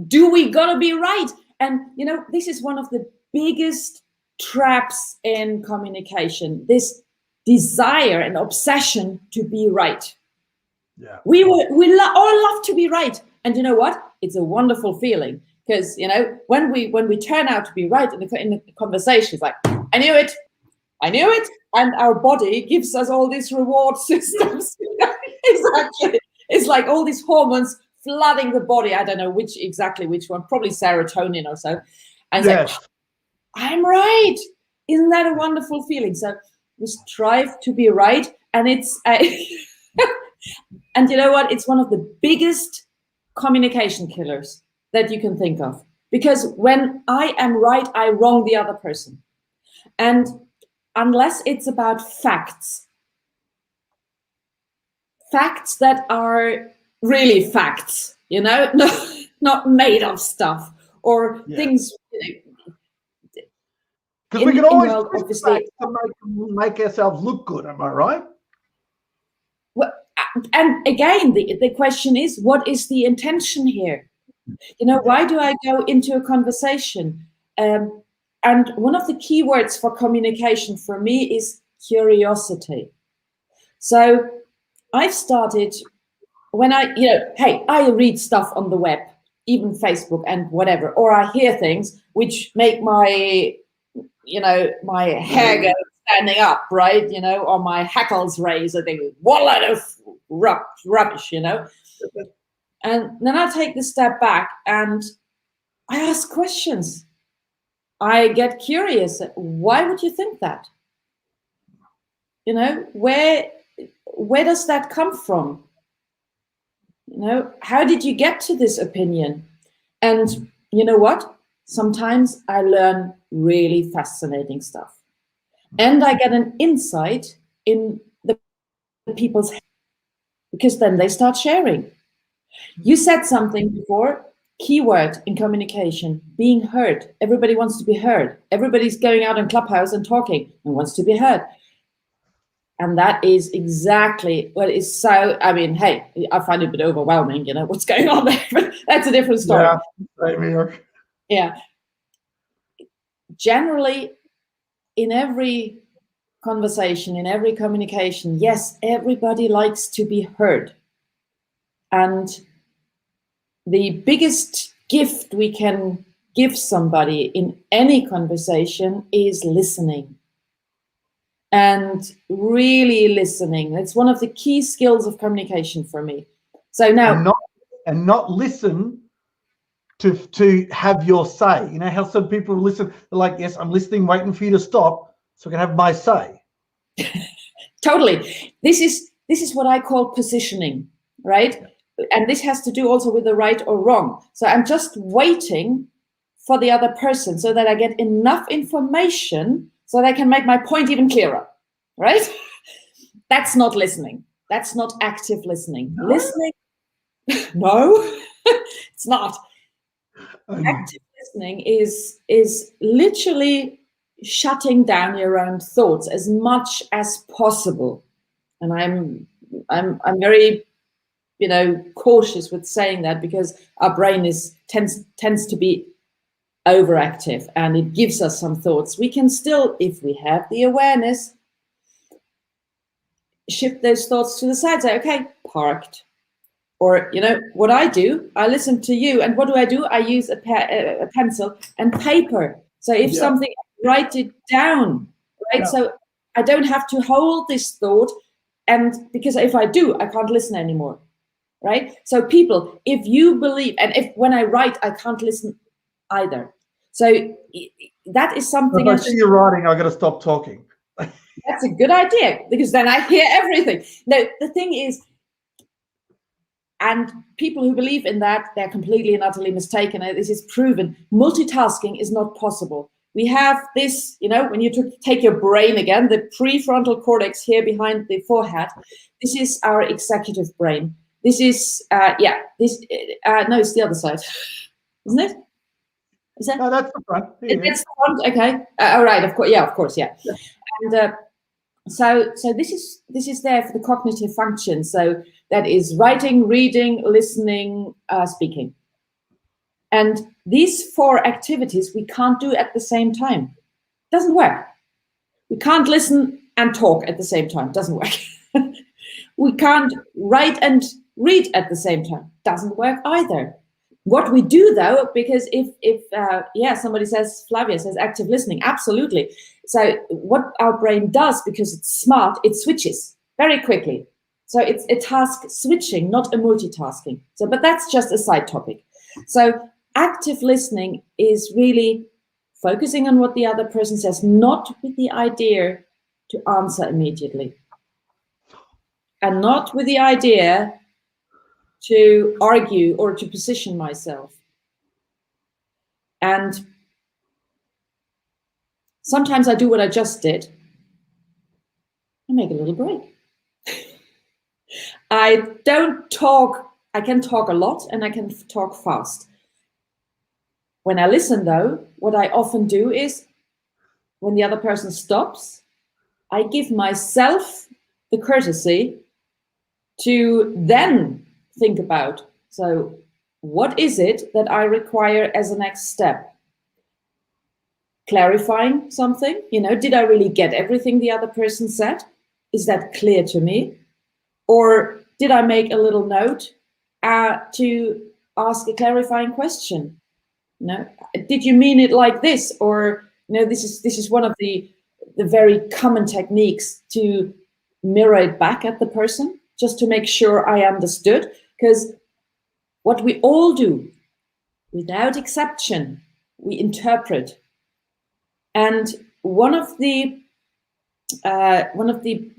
C: Do we gotta be right? And, you know, this is one of the biggest traps in communication, this desire and obsession to be right. Yeah. We all love to be right. And you know what? It's a wonderful feeling. Because, you know, when we turn out to be right in the conversation, it's like, I knew it, and our body gives us all these reward systems. Exactly, it's like all these hormones flooding the body. I don't know which one, probably serotonin or so. And yes. Like, I'm right. Isn't that a wonderful feeling? So we strive to be right, and it's and you know what? It's one of the biggest communication killers that you can think of, because when I am right, I wrong the other person. And unless it's about facts that are really facts, you know, not made of stuff or things, you know,
B: Because we can always twist back to make ourselves look good, am I right?
C: Well, and again, the question is, what is the intention here? You know, why do I go into a conversation? And one of the key words for communication for me is curiosity. So I've started when I read stuff on the web, even Facebook and whatever, or I hear things which make my hair go standing up, right? You know, or my hackles raise. I think, what a lot of rubbish, you know. And then I take the step back and I ask questions. I get curious. Why would you think that? You know, where does that come from? You know, how did you get to this opinion? And you know what? Sometimes I learn really fascinating stuff. And I get an insight in the people's head, because then they start sharing. You said something before, keyword in communication, being heard. Everybody wants to be heard. Everybody's going out in Clubhouse and talking and wants to be heard. And that is exactly what is so, I mean, hey, I find it a bit overwhelming, you know, what's going on there, but that's a different story.
B: Yeah, same here.
C: Yeah. Generally, in every conversation, in every communication, yes, everybody likes to be heard. And the biggest gift we can give somebody in any conversation is listening. And really listening. It's one of the key skills of communication for me. So now,
B: and not listen to have your say. You know how some people listen, they're like, yes, I'm listening, waiting for you to stop so I can have my say.
C: Totally. This is what I call positioning, right? And this has to do also with the right or wrong. So I'm just waiting for the other person so that I get enough information so that I can make my point even clearer, right? That's not listening. That's not active listening. No. Listening, no, it's not. Active listening is literally shutting down your own thoughts as much as possible. And I'm very, you know, cautious with saying that, because our brain tends to be overactive, and it gives us some thoughts. We can still, if we have the awareness, shift those thoughts to the side, say, okay, parked. Or, you know, what I do, I listen to you, and what do? I use a pencil and paper. So if something, write it down, right? Yeah. So I don't have to hold this thought, and because if I do, I can't listen anymore, right? So people, if you believe, and if when I write, I can't listen either. So that is something.
B: If I see you writing, I got to stop talking.
C: That's a good idea, because then I hear everything. No, the thing is, and people who believe in that, they're completely and utterly mistaken. This is proven. Multitasking is not possible. We have this, you know, when you take your brain again, the prefrontal cortex here behind the forehead, this is our executive brain. This is, no, it's the other side, isn't it? Is that?
B: No, that's the front.
C: That's the front, okay. All right, of course, yeah. And so this is there for the cognitive function. So that is writing, reading, listening, speaking. And these 4 activities we can't do at the same time. Doesn't work. We can't listen and talk at the same time. Doesn't work. We can't write and read at the same time. Doesn't work either. What we do though, because if somebody says, Flavia says active listening, absolutely. So what our brain does, because it's smart, it switches very quickly. So it's a task switching, not a multitasking. So, but that's just a side topic. So active listening is really focusing on what the other person says, not with the idea to answer immediately. And not with the idea to argue or to position myself. And sometimes I do what I just did. I make a little break. I don't talk. I can talk a lot and I can talk fast. When I listen though, what I often do is when the other person stops, I give myself the courtesy to then think about, so what is it that I require as a next step? Clarifying something, did I really get everything the other person said? Is that clear to me? Or did I make a little note to ask a clarifying question? Did you mean it like this? Or this is one of the very common techniques to mirror it back at the person, just to make sure I understood. Because what we all do, without exception, we interpret. And one of the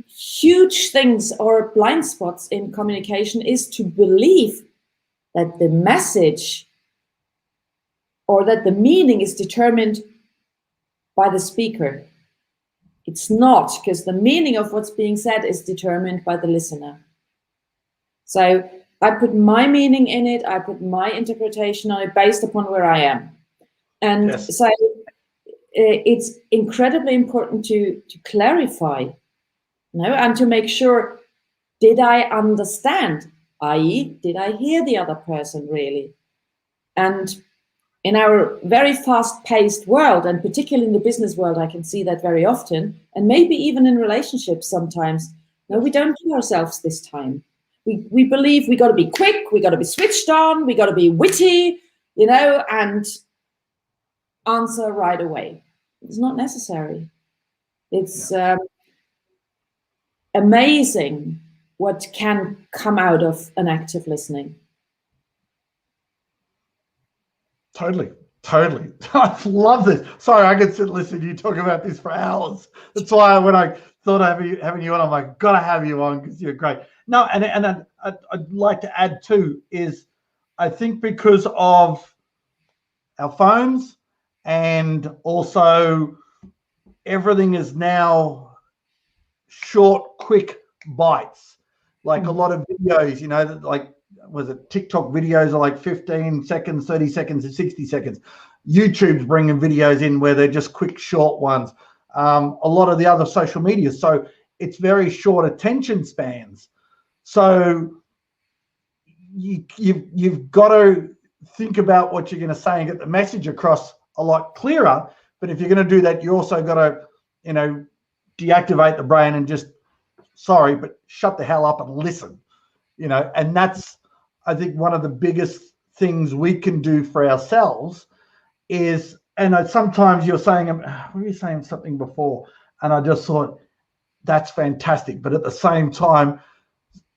C: huge things or blind spots in communication is to believe that the message or that the meaning is determined by the speaker. It's not, because the meaning of what's being said is determined by the listener. So I put my meaning in it, I put my interpretation on it based upon where I am. And so it's incredibly important to clarify, and to make sure, did I understand? i.e., did I hear the other person really? And in our very fast-paced world, and particularly in the business world, I can see that very often, and maybe even in relationships sometimes, no, we don't do ourselves this time. We believe we got to be quick, we got to be switched on, we got to be witty, and answer right away. It's not necessary. It's amazing what can come out of an active listening.
B: Totally. I love this. Sorry, I could sit and listen to you talk about this for hours. That's why when I thought of having you on, I'm like, gotta have you on because you're great. No, and I'd like to add too is I think because of our phones and also everything is now short, quick bites. Like a lot of videos, like was it TikTok videos are like 15 seconds, 30 seconds, and 60 seconds. YouTube's bringing videos in where they're just quick, short ones. A lot of the other social media. So it's very short attention spans. So you've got to think about what you're going to say and get the message across a lot clearer. But if you're going to do that, you also got to, deactivate the brain and just, sorry, but shut the hell up and listen, and that's, I think, one of the biggest things we can do for ourselves is, and sometimes you're saying, were you saying something before? And I just thought, that's fantastic. But at the same time,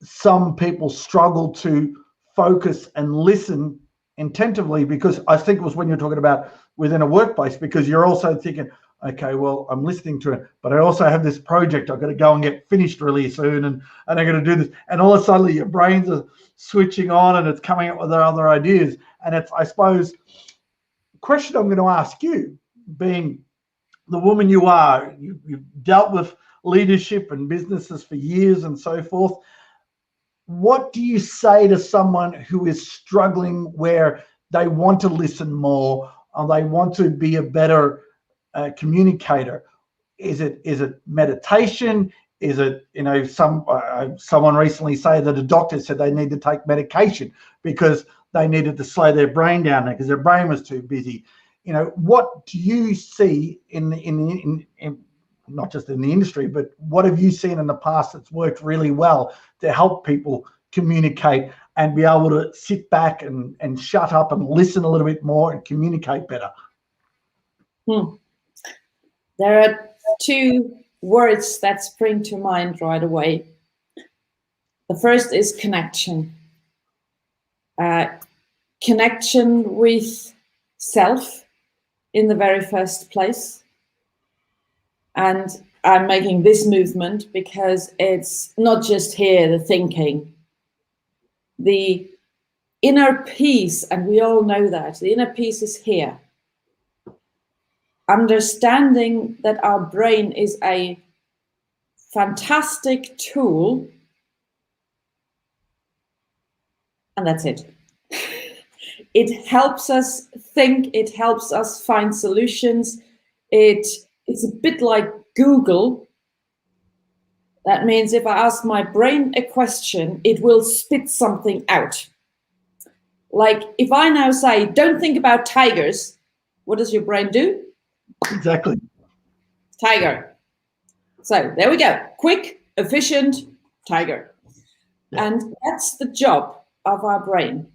B: some people struggle to focus and listen attentively, because I think it was when you're talking about within a workplace, because you're also thinking, okay, well, I'm listening to it, but I also have this project I've got to go and get finished really soon, and I'm going to do this. And all of a sudden your brains are switching on and it's coming up with other ideas. And it's, I suppose, the question I'm going to ask you, being the woman you are, you've dealt with leadership and businesses for years and so forth. What do you say to someone who is struggling where they want to listen more, or they want to be a better communicator? Is it meditation? Is it, someone recently say that a doctor said they need to take medication because they needed to slow their brain down because their brain was too busy. What do you see in not just in the industry, but what have you seen in the past that's worked really well to help people communicate and be able to sit back and shut up and listen a little bit more and communicate better?
C: There are two words that spring to mind right away. The first is connection. Connection with self in the very first place. And I'm making this movement because it's not just here, the thinking. The inner peace, and we all know that, the inner peace is here. Understanding that our brain is a fantastic tool, and that's it. It helps us think, it helps us find solutions, it it's a bit like Google. That means if I ask my brain a question, it will spit something out. Like if I now say, don't think about tigers, what does your brain do?
B: Exactly.
C: Tiger. So there we go. Quick, efficient, tiger.
B: Yeah.
C: And that's the job of our brain.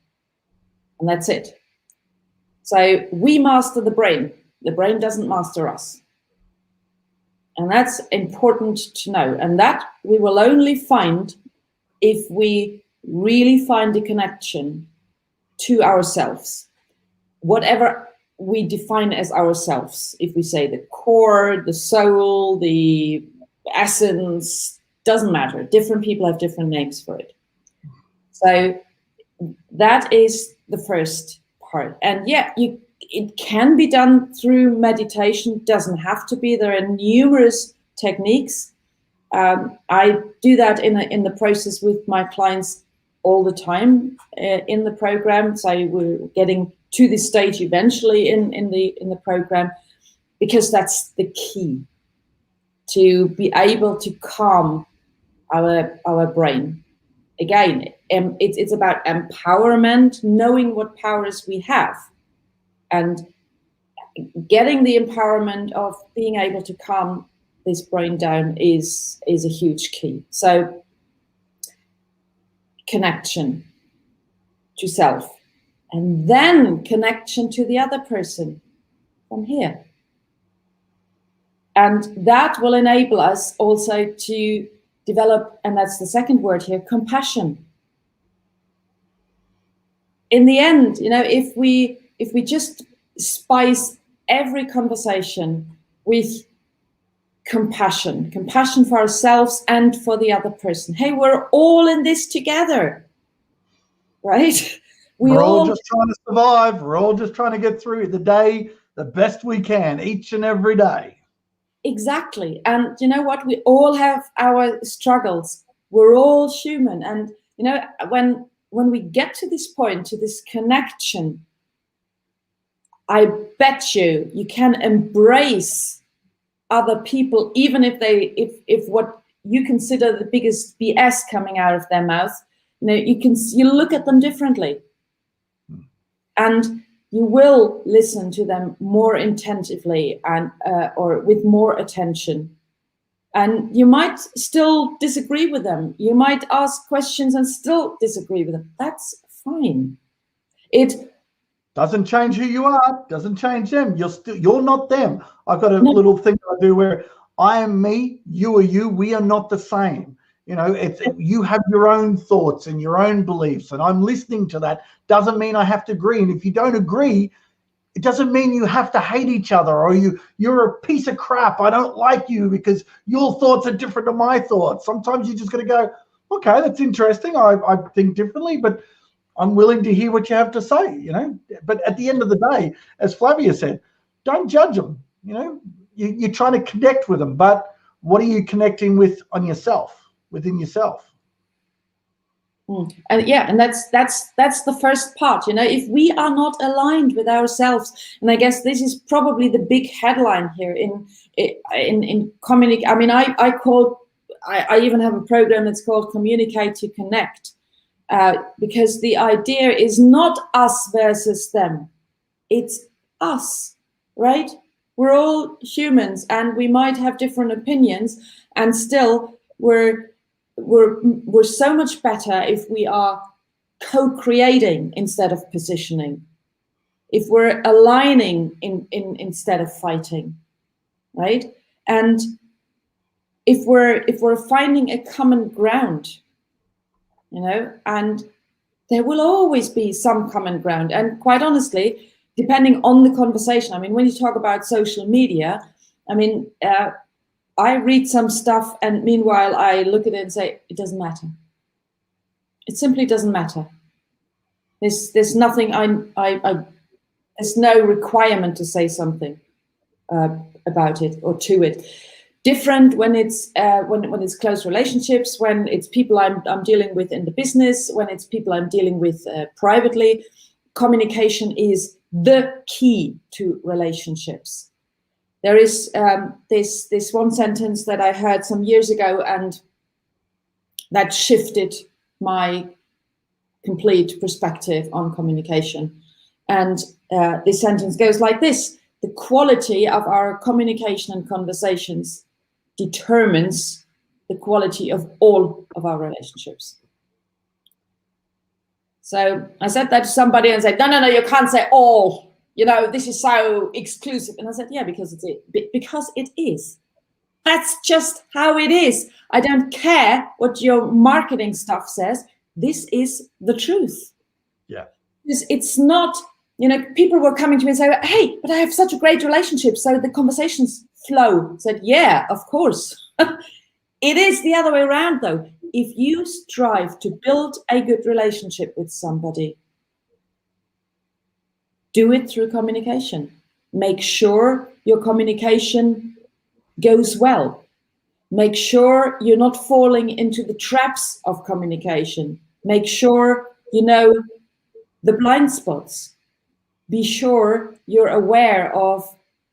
C: And that's it. So we master the brain. The brain doesn't master us. And that's important to know. And that we will only find if we really find a connection to ourselves. Whatever we define as ourselves. If we say the core, the soul, the essence, doesn't matter. Different people have different names for it. So that is the first part. And yeah, it can be done through meditation. Doesn't have to be. There are numerous techniques. I do that in the process with my clients all the time in the program. So we're getting to this stage eventually in the program, because that's the key to be able to calm our brain. Again, it's about empowerment, knowing what powers we have, and getting the empowerment of being able to calm this brain down is a huge key. So connection to self, and then connection to the other person from here. And that will enable us also to develop, and that's the second word here, compassion. In the end, if we just spice every conversation with compassion for ourselves and for the other person. Hey, we're all in this together, right?
B: We're all just trying to survive. We're all just trying to get through the day the best we can, each and every day.
C: Exactly. And you know what? We all have our struggles. We're all human. And when we get to this point, to this connection, I bet you can embrace other people, even if what you consider the biggest BS coming out of their mouth, you look at them differently, and you will listen to them more attentively and or with more attention. And you might still disagree with them. You might ask questions and still disagree with them. That's fine. It
B: doesn't change who you are. Doesn't change them. You're not them. I've got a little thing I do where I am me, you are you. We are not the same. You have your own thoughts and your own beliefs, and I'm listening to that. Doesn't mean I have to agree. And if you don't agree, it doesn't mean you have to hate each other, or you're a piece of crap. I don't like you because your thoughts are different to my thoughts. Sometimes you just got to go, okay, that's interesting. I think differently, but I'm willing to hear what you have to say, But at the end of the day, as Flavia said, don't judge them. You're trying to connect with them, but what are you connecting with within yourself?
C: And that's the first part. If we are not aligned with ourselves, and I guess this is probably the big headline here in communicate. I mean, I even have a program that's called Communicate to Connect. Because the idea is not us versus them. It's us, right? We're all humans, and we might have different opinions, and still we're so much better if we are co-creating instead of positioning. If we're aligning instead of fighting, right? And if we're finding a common ground, and there will always be some common ground. And quite honestly, depending on the conversation, I mean, when you talk about social media, I mean, I read some stuff, and meanwhile I look at it and say, it doesn't matter. It simply doesn't matter. There's nothing, there's no requirement to say something about it or to it. Different when it's close relationships, when it's people I'm dealing with in the business, when it's people I'm dealing with privately. Communication is the key to relationships. there is this one sentence that I heard some years ago, and that shifted my complete perspective on communication. And this sentence goes like this: the quality of our communication and conversations determines the quality of all of our relationships. So I said that to somebody and said, no, you can't say all. This is so exclusive. And I said, yeah, because it is. That's just how it is. I don't care what your marketing stuff says. This is the truth.
B: Yeah.
C: It's not, people were coming to me and say, hey, but I have such a great relationship. So the conversations flow. I said, yeah, of course. It is the other way around, though. If you strive to build a good relationship with somebody, do it through communication. Make sure your communication goes well. Make sure you're not falling into the traps of communication. Make sure you know the blind spots. Be sure you're aware of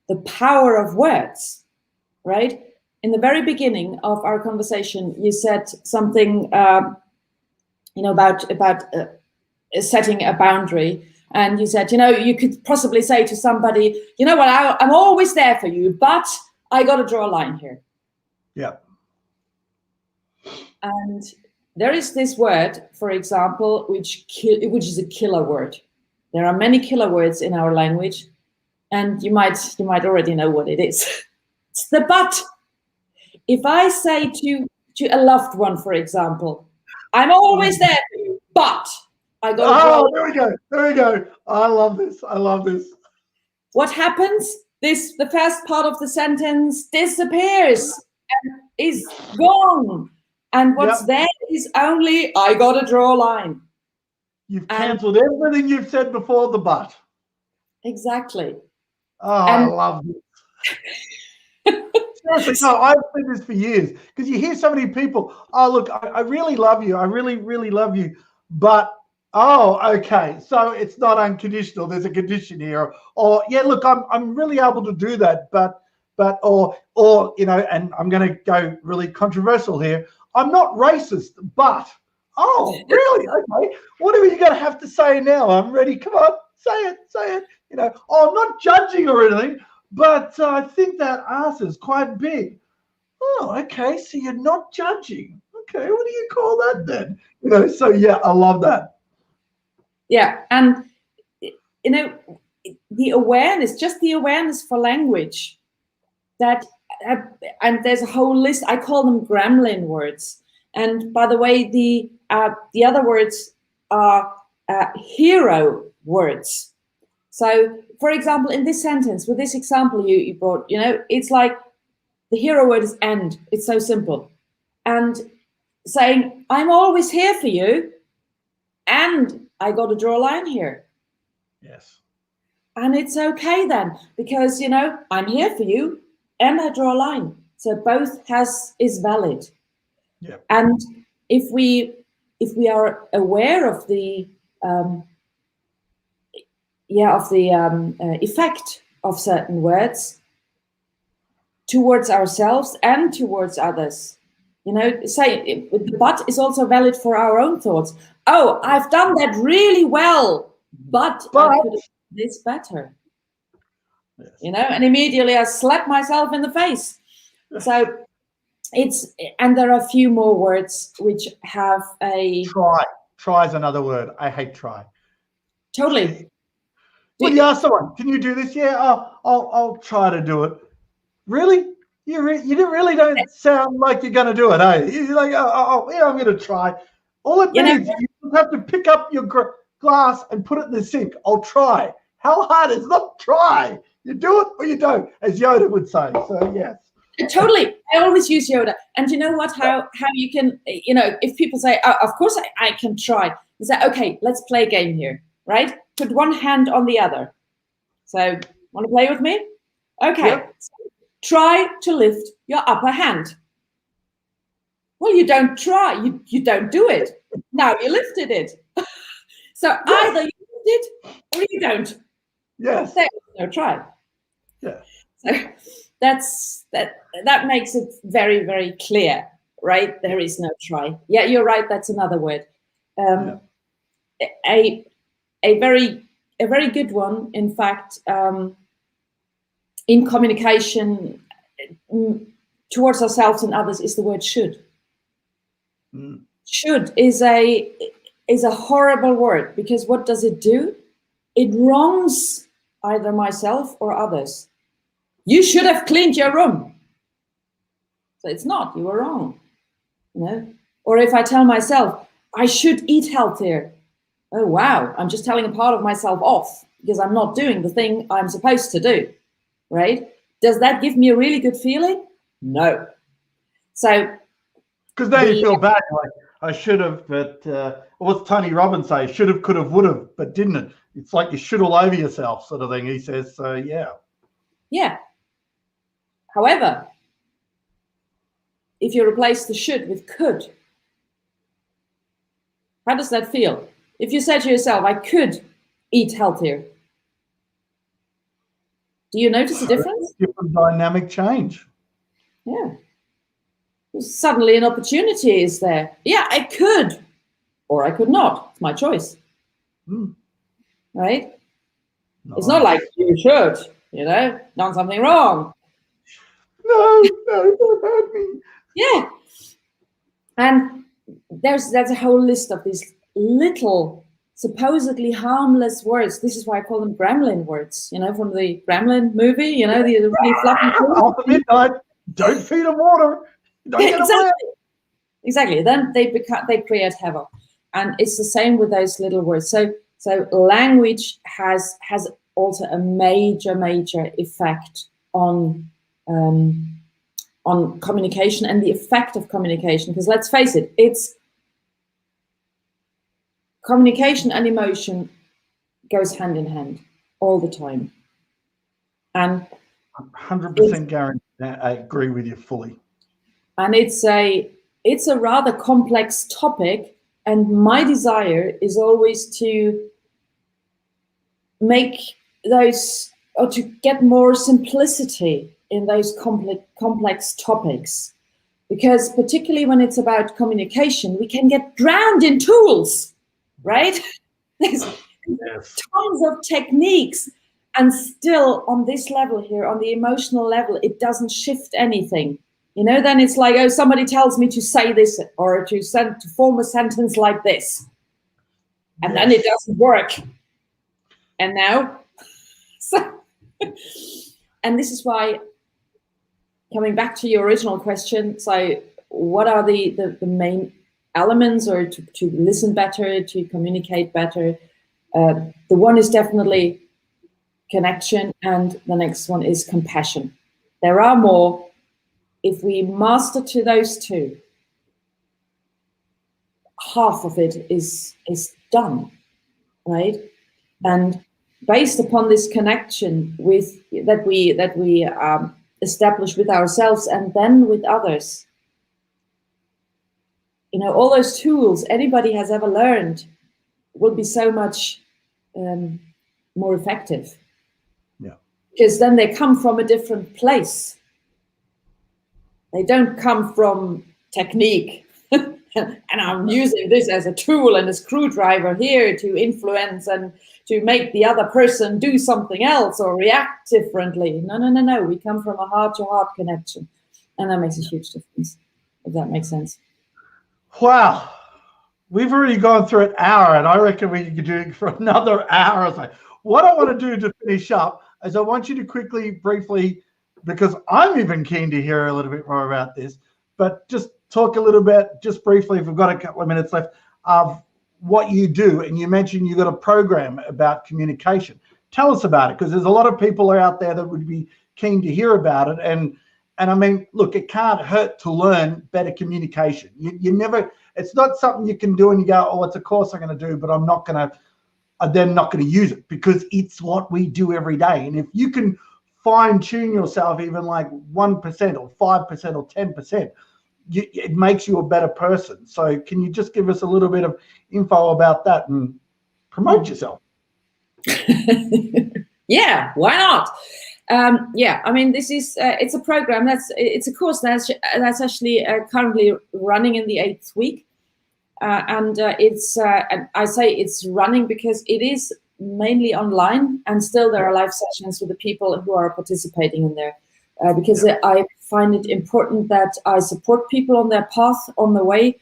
C: the power of words, right? In the very beginning of our conversation, you said something, about setting a boundary. And you said, you could possibly say to somebody, I'm always there for you, but I got to draw a line here.
B: Yeah.
C: And there is this word, for example, which is a killer word. There are many killer words in our language, and you might already know what it is. It's the but. If I say to a loved one, for example, I'm always there for you, but I got to draw.
B: Oh, there we go. I love this.
C: What happens? The first part of the sentence disappears and is gone. And what's there is only, I got to draw a line.
B: You've cancelled everything you've said before the but.
C: Exactly.
B: Oh, I love this. Seriously, no, I've said this for years, because you hear so many people, oh, look, I really love you. I really, really love you. But, okay, so it's not unconditional. There's a condition here. Or, yeah, look, I'm really able to do that. But or and I'm going to go really controversial here. I'm not racist, but, oh, really? Okay. What are you going to have to say now? I'm ready. Come on, say it. I'm not judging or anything. But I think that ass is quite big. Oh, okay. So you're not judging. Okay, what do you call that then? So yeah, I love that.
C: Yeah, and the awareness for language, that and there's a whole list. I call them Gremlin words. And by the way, the other words are hero words. So, for example, in this sentence, with this example you brought, it's like the hero word is and. It's so simple. And saying, I'm always here for you, and I got to draw a line here.
B: Yes.
C: And it's okay then, because, I'm here for you, and I draw a line. So both is valid.
B: Yeah.
C: And if we are aware of the effect of certain words towards ourselves and towards others. Say the but is also valid for our own thoughts. Oh, I've done that really well, but I could have done this better. Yes. And immediately I slap myself in the face. So and there are a few more words which have a
B: Try is another word. I hate try.
C: Totally.
B: Well, you ask someone, can you do this? Yeah, I'll try to do it. Really? You really don't sound like you're going to do it, eh? You're like, yeah, I'm going to try. All it means, you have to pick up your glass and put it in the sink. I'll try. How hard is not try? You do it or you don't, as Yoda would say. So, yes.
C: Totally. I always use Yoda. And you know what? How you can, if people say, oh, of course I can try. You say, okay, let's play a game here, right? Put one hand on the other. So, want to play with me? Okay. Yep. So, try to lift your upper hand. Well, you don't try. You don't do it. Now you lifted it. So either you lift it or you don't.
B: Yes.
C: So, no, try.
B: Yeah.
C: So that makes it very, very clear, right? There is no try. Yeah, you're right. That's another word. A very good one, in fact, in communication towards ourselves and others is the word should. Should is a horrible word, because what does it do? It wrongs either myself or others. You should have cleaned your room. So it's not, you were wrong. Or if I tell myself, I should eat healthier. Oh, wow, I'm just telling a part of myself off because I'm not doing the thing I'm supposed to do, right? Does that give me a really good feeling? No. So,
B: because then you feel bad, like I should have, but what's Tony Robbins say? Should have, could have, would have, but didn't it? It's like you should all over yourself, sort of thing. He says, so yeah.
C: Yeah. However, if you replace the should with could, how does that feel? If you say to yourself, I could eat healthier, do you notice a difference?
B: Different dynamic change.
C: Yeah. Suddenly an opportunity is there. Yeah, I could, or I could not. It's my choice. Right? Nice. It's not like you should, done something wrong.
B: No, don't hurt me.
C: Yeah. And there's a whole list of these little, supposedly harmless words. This is why I call them Gremlin words, from the Gremlin movie, the really fluffy
B: After midnight, don't feed them water. Don't get away.
C: Exactly. Then they create havoc. And it's the same with those little words. So language has also a major effect on communication and the effect of communication. Because let's face it, it's communication and emotion goes hand in hand all the time. And
B: 100% guarantee. I agree with you fully.
C: And it's a rather complex topic. And my desire is always to make those, or to get more simplicity in those complex topics. Because particularly when it's about communication, we can get drowned in tools, right? There's tons of techniques. And still on this level here, on the emotional level, it doesn't shift anything. Then it's like, oh, somebody tells me to say this or to form a sentence like this. And then it doesn't work. And now, and this is why, coming back to your original question, so what are the main elements, or to listen better, to communicate better? The one is definitely connection, and the next one is compassion. There are more. If we master to those two, half of it is done, right? And based upon this connection that we establish with ourselves and then with others, all those tools anybody has ever learned will be so much more effective.
B: Yeah,
C: because then they come from a different place. They don't come from technique. And I'm using this as a tool and a screwdriver here to influence and to make the other person do something else or react differently. No. We come from a heart-to-heart connection. And that makes a huge difference, if that makes sense.
B: Wow. We've already gone through an hour, and I reckon we could do it for another hour or so. What I want to do to finish up is I want you to briefly, because I'm even keen to hear a little bit more about this, but just talk a little bit, just briefly, if we've got a couple of minutes left, of what you do. And you mentioned you got a program about communication. Tell us about it, because there's a lot of people out there that would be keen to hear about it. And I mean, look, it can't hurt to learn better communication. You never, it's not something you can do and you go, oh, it's a course I'm going to do, but I'm then not going to use it, because it's what we do every day. And if you can fine tune yourself even like 1% or 5% or 10%, it makes you a better person. So can you just give us a little bit of info about that and promote yourself?
C: Yeah, why not? Yeah, I mean, this is it's a program it's a course that's actually currently running in the 8th week, and I say it's running because it is mainly online, and still there are live sessions with the people who are participating in there, because I find it important that I support people on their path on the way,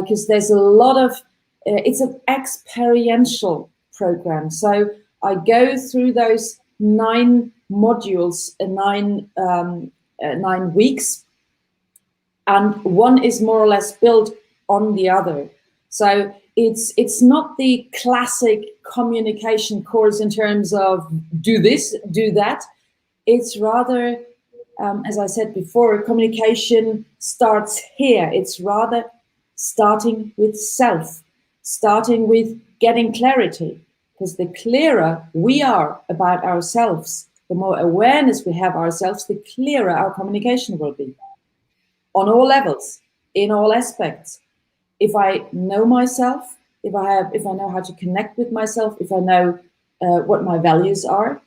C: because there's a lot of it's an experiential program. So I go through those 9 modules in 9 weeks, and one is more or less built on the other. So it's not the classic communication course in terms of do this, do that. It's rather, as I said before, communication starts here. It's rather starting with self, starting with getting clarity. Because the clearer we are about ourselves, the more awareness we have ourselves, the clearer our communication will be. On all levels, in all aspects. If I know myself, if I know how to connect with myself, if I know what my values are.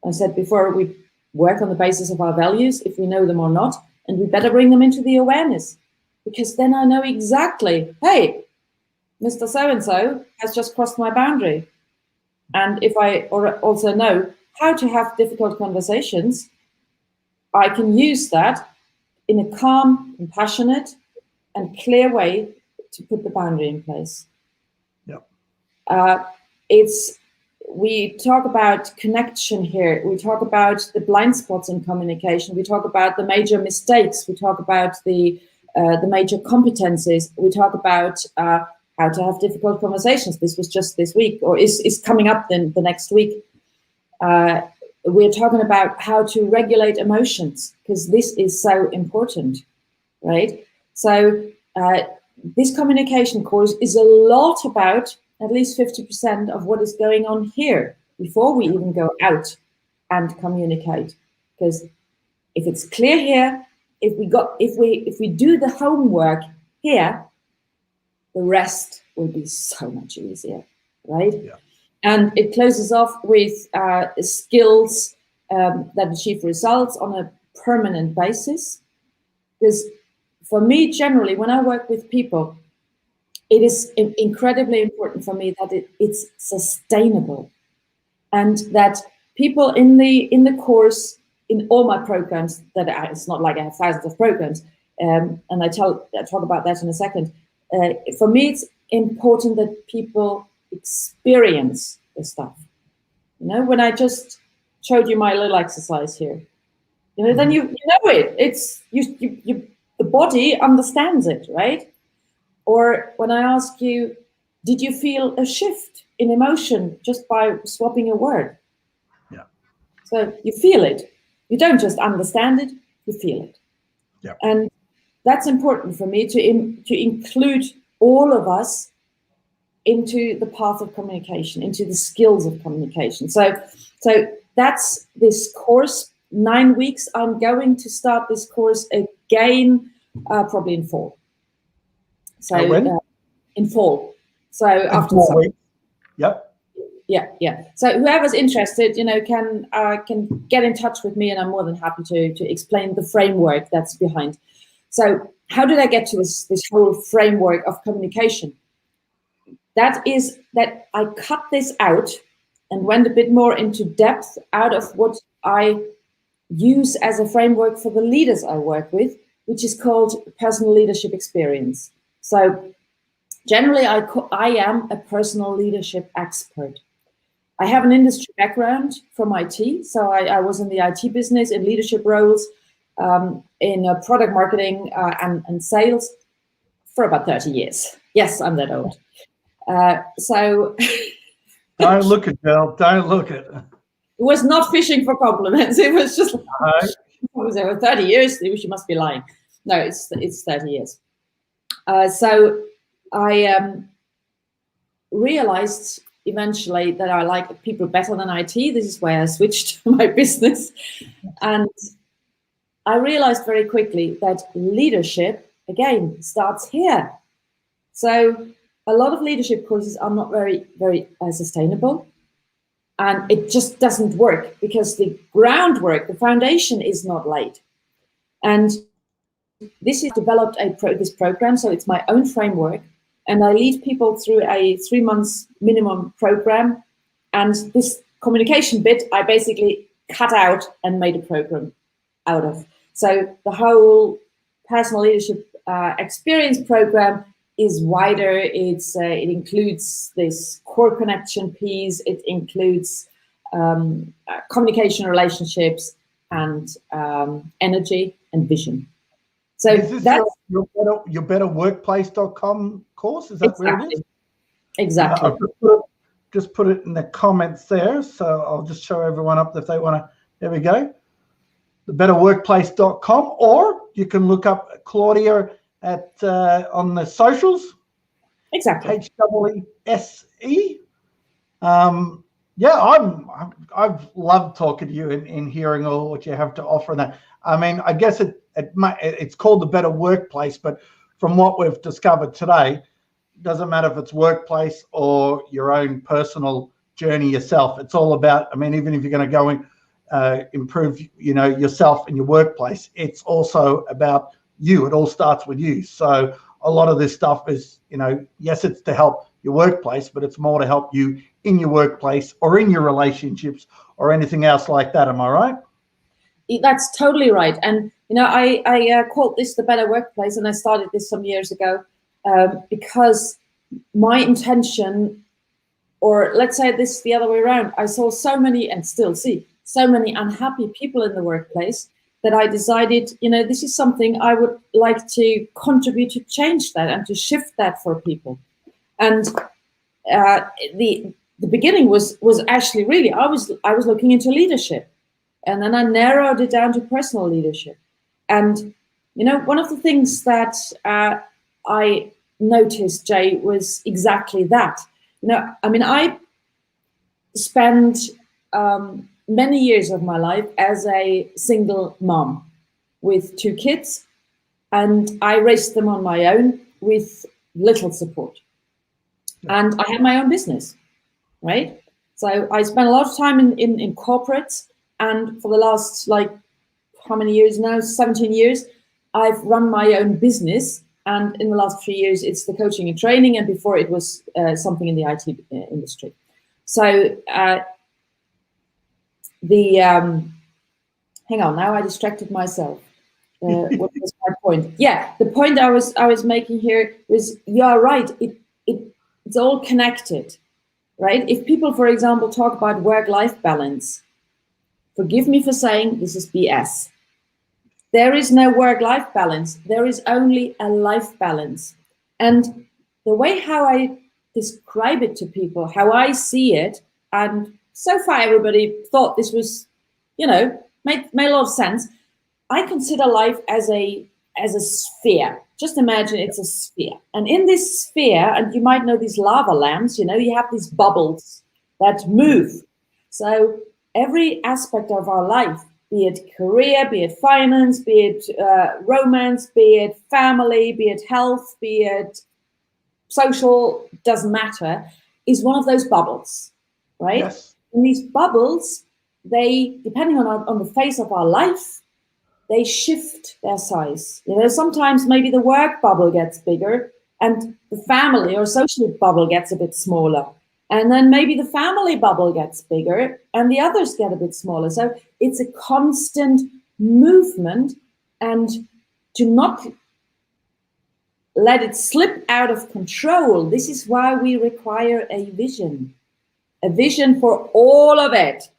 C: I said before, we work on the basis of our values, if we know them or not, and we better bring them into the awareness, because then I know exactly, hey, Mr. So-and-so has just crossed my boundary. And if I also know how to have difficult conversations, I can use that in a calm, compassionate, and clear way to put the boundary in place. We talk about connection here. We talk about the blind spots in communication. We talk about the major mistakes. We talk about the major competencies. We talk about how to have difficult conversations. This was just this week, or is coming up then the next week. We're talking about how to regulate emotions, because this is so important, right? So this communication course is a lot about at least 50% of what is going on here before we even go out and communicate. Because if it's clear here, if we do the homework here, the rest will be so much easier, right? Yeah. And it closes off with skills that achieve results on a permanent basis. Because for me, generally, when I work with people, it is incredibly important for me that it's sustainable, and that people in the course, in all my programs, it's not like I have thousands of programs, and I'll talk about that in a second. For me, it's important that people experience the stuff. You know, when I just showed you my little exercise here, you know, then you know it. It's you the body understands it, right? Or when I ask you, did you feel a shift in emotion just by swapping a word? Yeah. So you feel it. You don't just understand it, you feel it. Yeah. And that's important for me to include all of us into the path of communication, into the skills of communication. So that's this course, 9 weeks. I'm going to start this course again, probably in fall. So in fall. So after the summer.
B: Yep.
C: Yeah. So whoever's interested, you know, can get in touch with me, and I'm more than happy to explain the framework that's behind. So how did I get to this whole framework of communication? That is that I cut this out and went a bit more into depth out of what I use as a framework for the leaders I work with, which is called personal leadership experience. So generally, I am a personal leadership expert. I have an industry background from IT, so I was in the IT business, in leadership roles, in product marketing and sales for about 30 years. Yes, I'm that old. So
B: don't look it, girl. Don't look it.
C: It was not fishing for compliments. It was just it was over 30 years. She must be lying. No, it's 30 years. So I realized eventually that I like people better than IT. This is why I switched my business. And I realized very quickly that leadership, again, starts here. So a lot of leadership courses are not very, very sustainable. And it just doesn't work because the groundwork, the foundation is not laid. And this is developed this program, so it's my own framework, and I lead people through a 3 months minimum program. And this communication bit, I basically cut out and made a program out of. So the whole personal leadership experience program is wider. It includes this core connection piece. It includes communication, relationships, and energy and vision. So that's
B: your betterworkplace.com course. Is that
C: exactly
B: where it is?
C: Exactly.
B: Just put it in the comments there. So I'll just show everyone up if they want to. There we go. The betterworkplace.com, or you can look up Claudia at on the socials.
C: Exactly.
B: HEESE. I've loved talking to you and hearing all what you have to offer. And that, I mean, I guess it's called the Better Workplace, but from what we've discovered today, it doesn't matter if it's workplace or your own personal journey yourself. It's all about, I mean, even if you're going to go and improve, yourself in your workplace, it's also about you. It all starts with you. So a lot of this stuff is, yes, it's to help your workplace, but it's more to help you in your workplace or in your relationships or anything else like that. Am I right?
C: That's totally right. And, I called this the Better Workplace, and I started this some years ago because my intention, or let's say this the other way around, I saw so many, and still see, so many unhappy people in the workplace that I decided, this is something I would like to contribute to change that and to shift that for people. And the beginning was actually really, I was looking into leadership, and then I narrowed it down to personal leadership. And one of the things that I noticed, Jay, was exactly that. I spent many years of my life as a single mom with 2 kids, and I raised them on my own with little support. And I had my own business, right? So I spent a lot of time in corporates, and for the last, how many years now? 17 years, I've run my own business. And in the last 3 years, it's the coaching and training. And before it was something in the IT industry. So hang on, now I distracted myself. What was my point? Yeah, the point I was making here was, you're right. It's all connected, right? If people, for example, talk about work-life balance, forgive me for saying this is BS. There is no work-life balance. There is only a life balance. And the way how I describe it to people, how I see it, and so far everybody thought this was, made a lot of sense. I consider life as a sphere. Just imagine it's a sphere. And in this sphere, and you might know these lava lamps, you have these bubbles that move. So every aspect of our life, be it career, be it finance, be it romance, be it family, be it health, be it social, doesn't matter, is one of those bubbles, right?
B: Yes.
C: And these bubbles, they, depending on the phase of our life, they shift their size. Sometimes maybe the work bubble gets bigger and the family or social bubble gets a bit smaller. And then maybe the family bubble gets bigger and the others get a bit smaller. So it's a constant movement, and to not let it slip out of control. This is why we require a vision for all of it,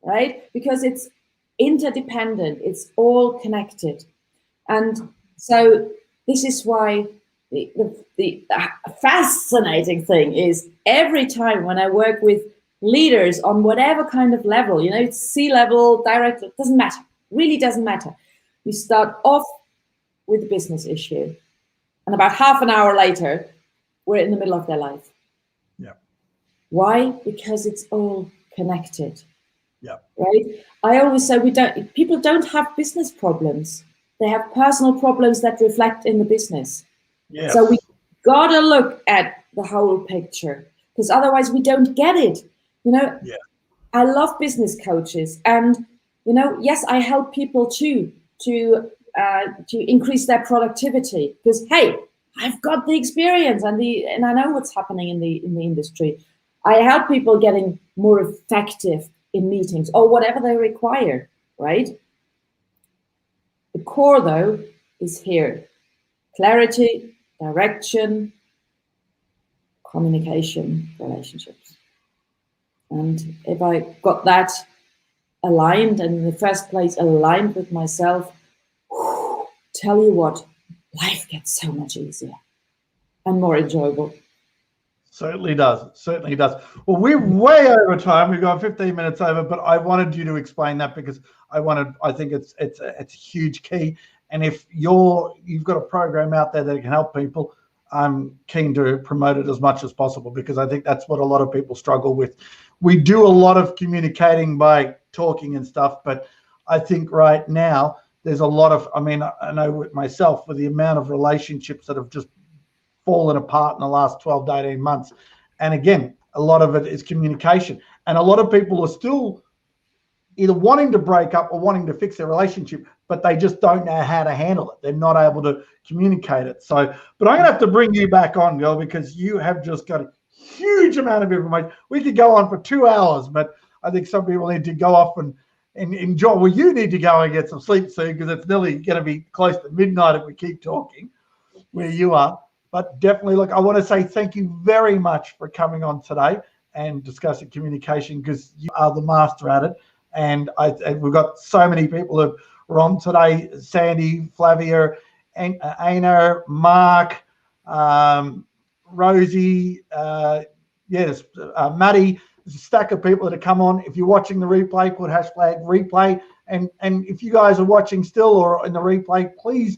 C: right? Because it's interdependent, it's all connected. And so this is why the fascinating thing is, every time when I work with leaders on whatever kind of level, it's C-level, director, it doesn't matter, really doesn't matter. We start off with a business issue, and about half an hour later, we're in the middle of their life.
B: Yeah.
C: Why? Because it's all connected.
B: Yeah.
C: Right? I always say people don't have business problems. They have personal problems that reflect in the business.
B: Yes.
C: So we gotta look at the whole picture, because otherwise we don't get it.
B: Yeah.
C: I love business coaches, and yes, I help people too to increase their productivity, because hey, I've got the experience and I know what's happening in the industry. I help people getting more effective in meetings or whatever they require, right? The core though is here: clarity, direction, communication, relationships. And if I got that aligned, and in the first place aligned with myself, tell you what, life gets so much easier and more enjoyable.
B: Certainly does. Certainly does. Well, we're way over time. We've got 15 minutes over, but I wanted you to explain that because I think it's a huge key. And if you've got a program out there that can help people, I'm keen to promote it as much as possible, because I think that's what a lot of people struggle with. We do a lot of communicating by talking and stuff, but I think right now there's a lot of, I know with myself, with the amount of relationships that have just fallen apart in the last 12 to 18 months. And again, a lot of it is communication. And a lot of people are still either wanting to break up or wanting to fix their relationship, but they just don't know how to handle it. They're not able to communicate it. So, but I'm gonna have to bring you back on, girl, because you have just got a huge amount of information. We could go on for 2 hours, but I think some people need to go off and enjoy. Well, you need to go and get some sleep soon, because it's nearly going to be close to midnight if we keep talking where you are. But definitely, look, I want to say thank you very much for coming on today and discussing communication, because you are the master at it. And we've got so many people who are on today: Sandy, Flavia, Aina, Mark, Rosie, Maddie. There's a stack of people that have come on. If you're watching the replay, put #replay. And if you guys are watching still or in the replay, please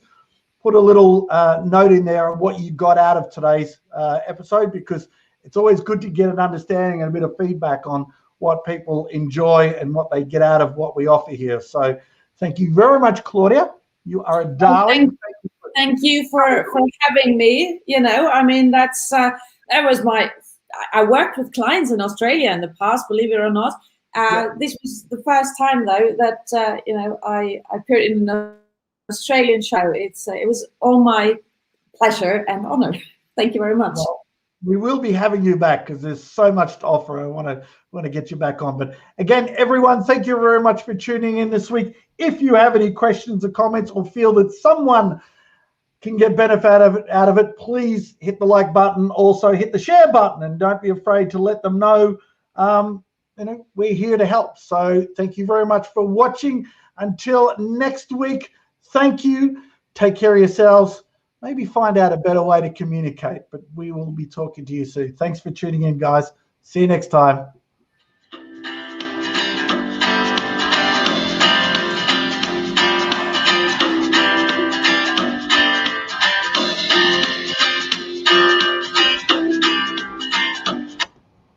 B: put a little note in there on what you got out of today's episode, because it's always good to get an understanding and a bit of feedback on what people enjoy and what they get out of what we offer here. So thank you very much, Claudia. You are a darling.
C: Thank you for having me. That's that was I worked with clients in Australia in the past, believe it or not. This was the first time though that I appeared in an Australian show. It was all my pleasure and honor. Thank you very much.
B: Well, we will be having you back, because there's so much to offer. I want to get you back on. But again, everyone, thank you very much for tuning in this week. If you have any questions or comments, or feel that someone can get benefit out of it, please hit the like button. Also hit the share button, and don't be afraid to let them know. We're here to help. So thank you very much for watching. Until next week, thank you. Take care of yourselves. Maybe find out a better way to communicate, but we will be talking to you soon. Thanks for tuning in, guys. See you next time.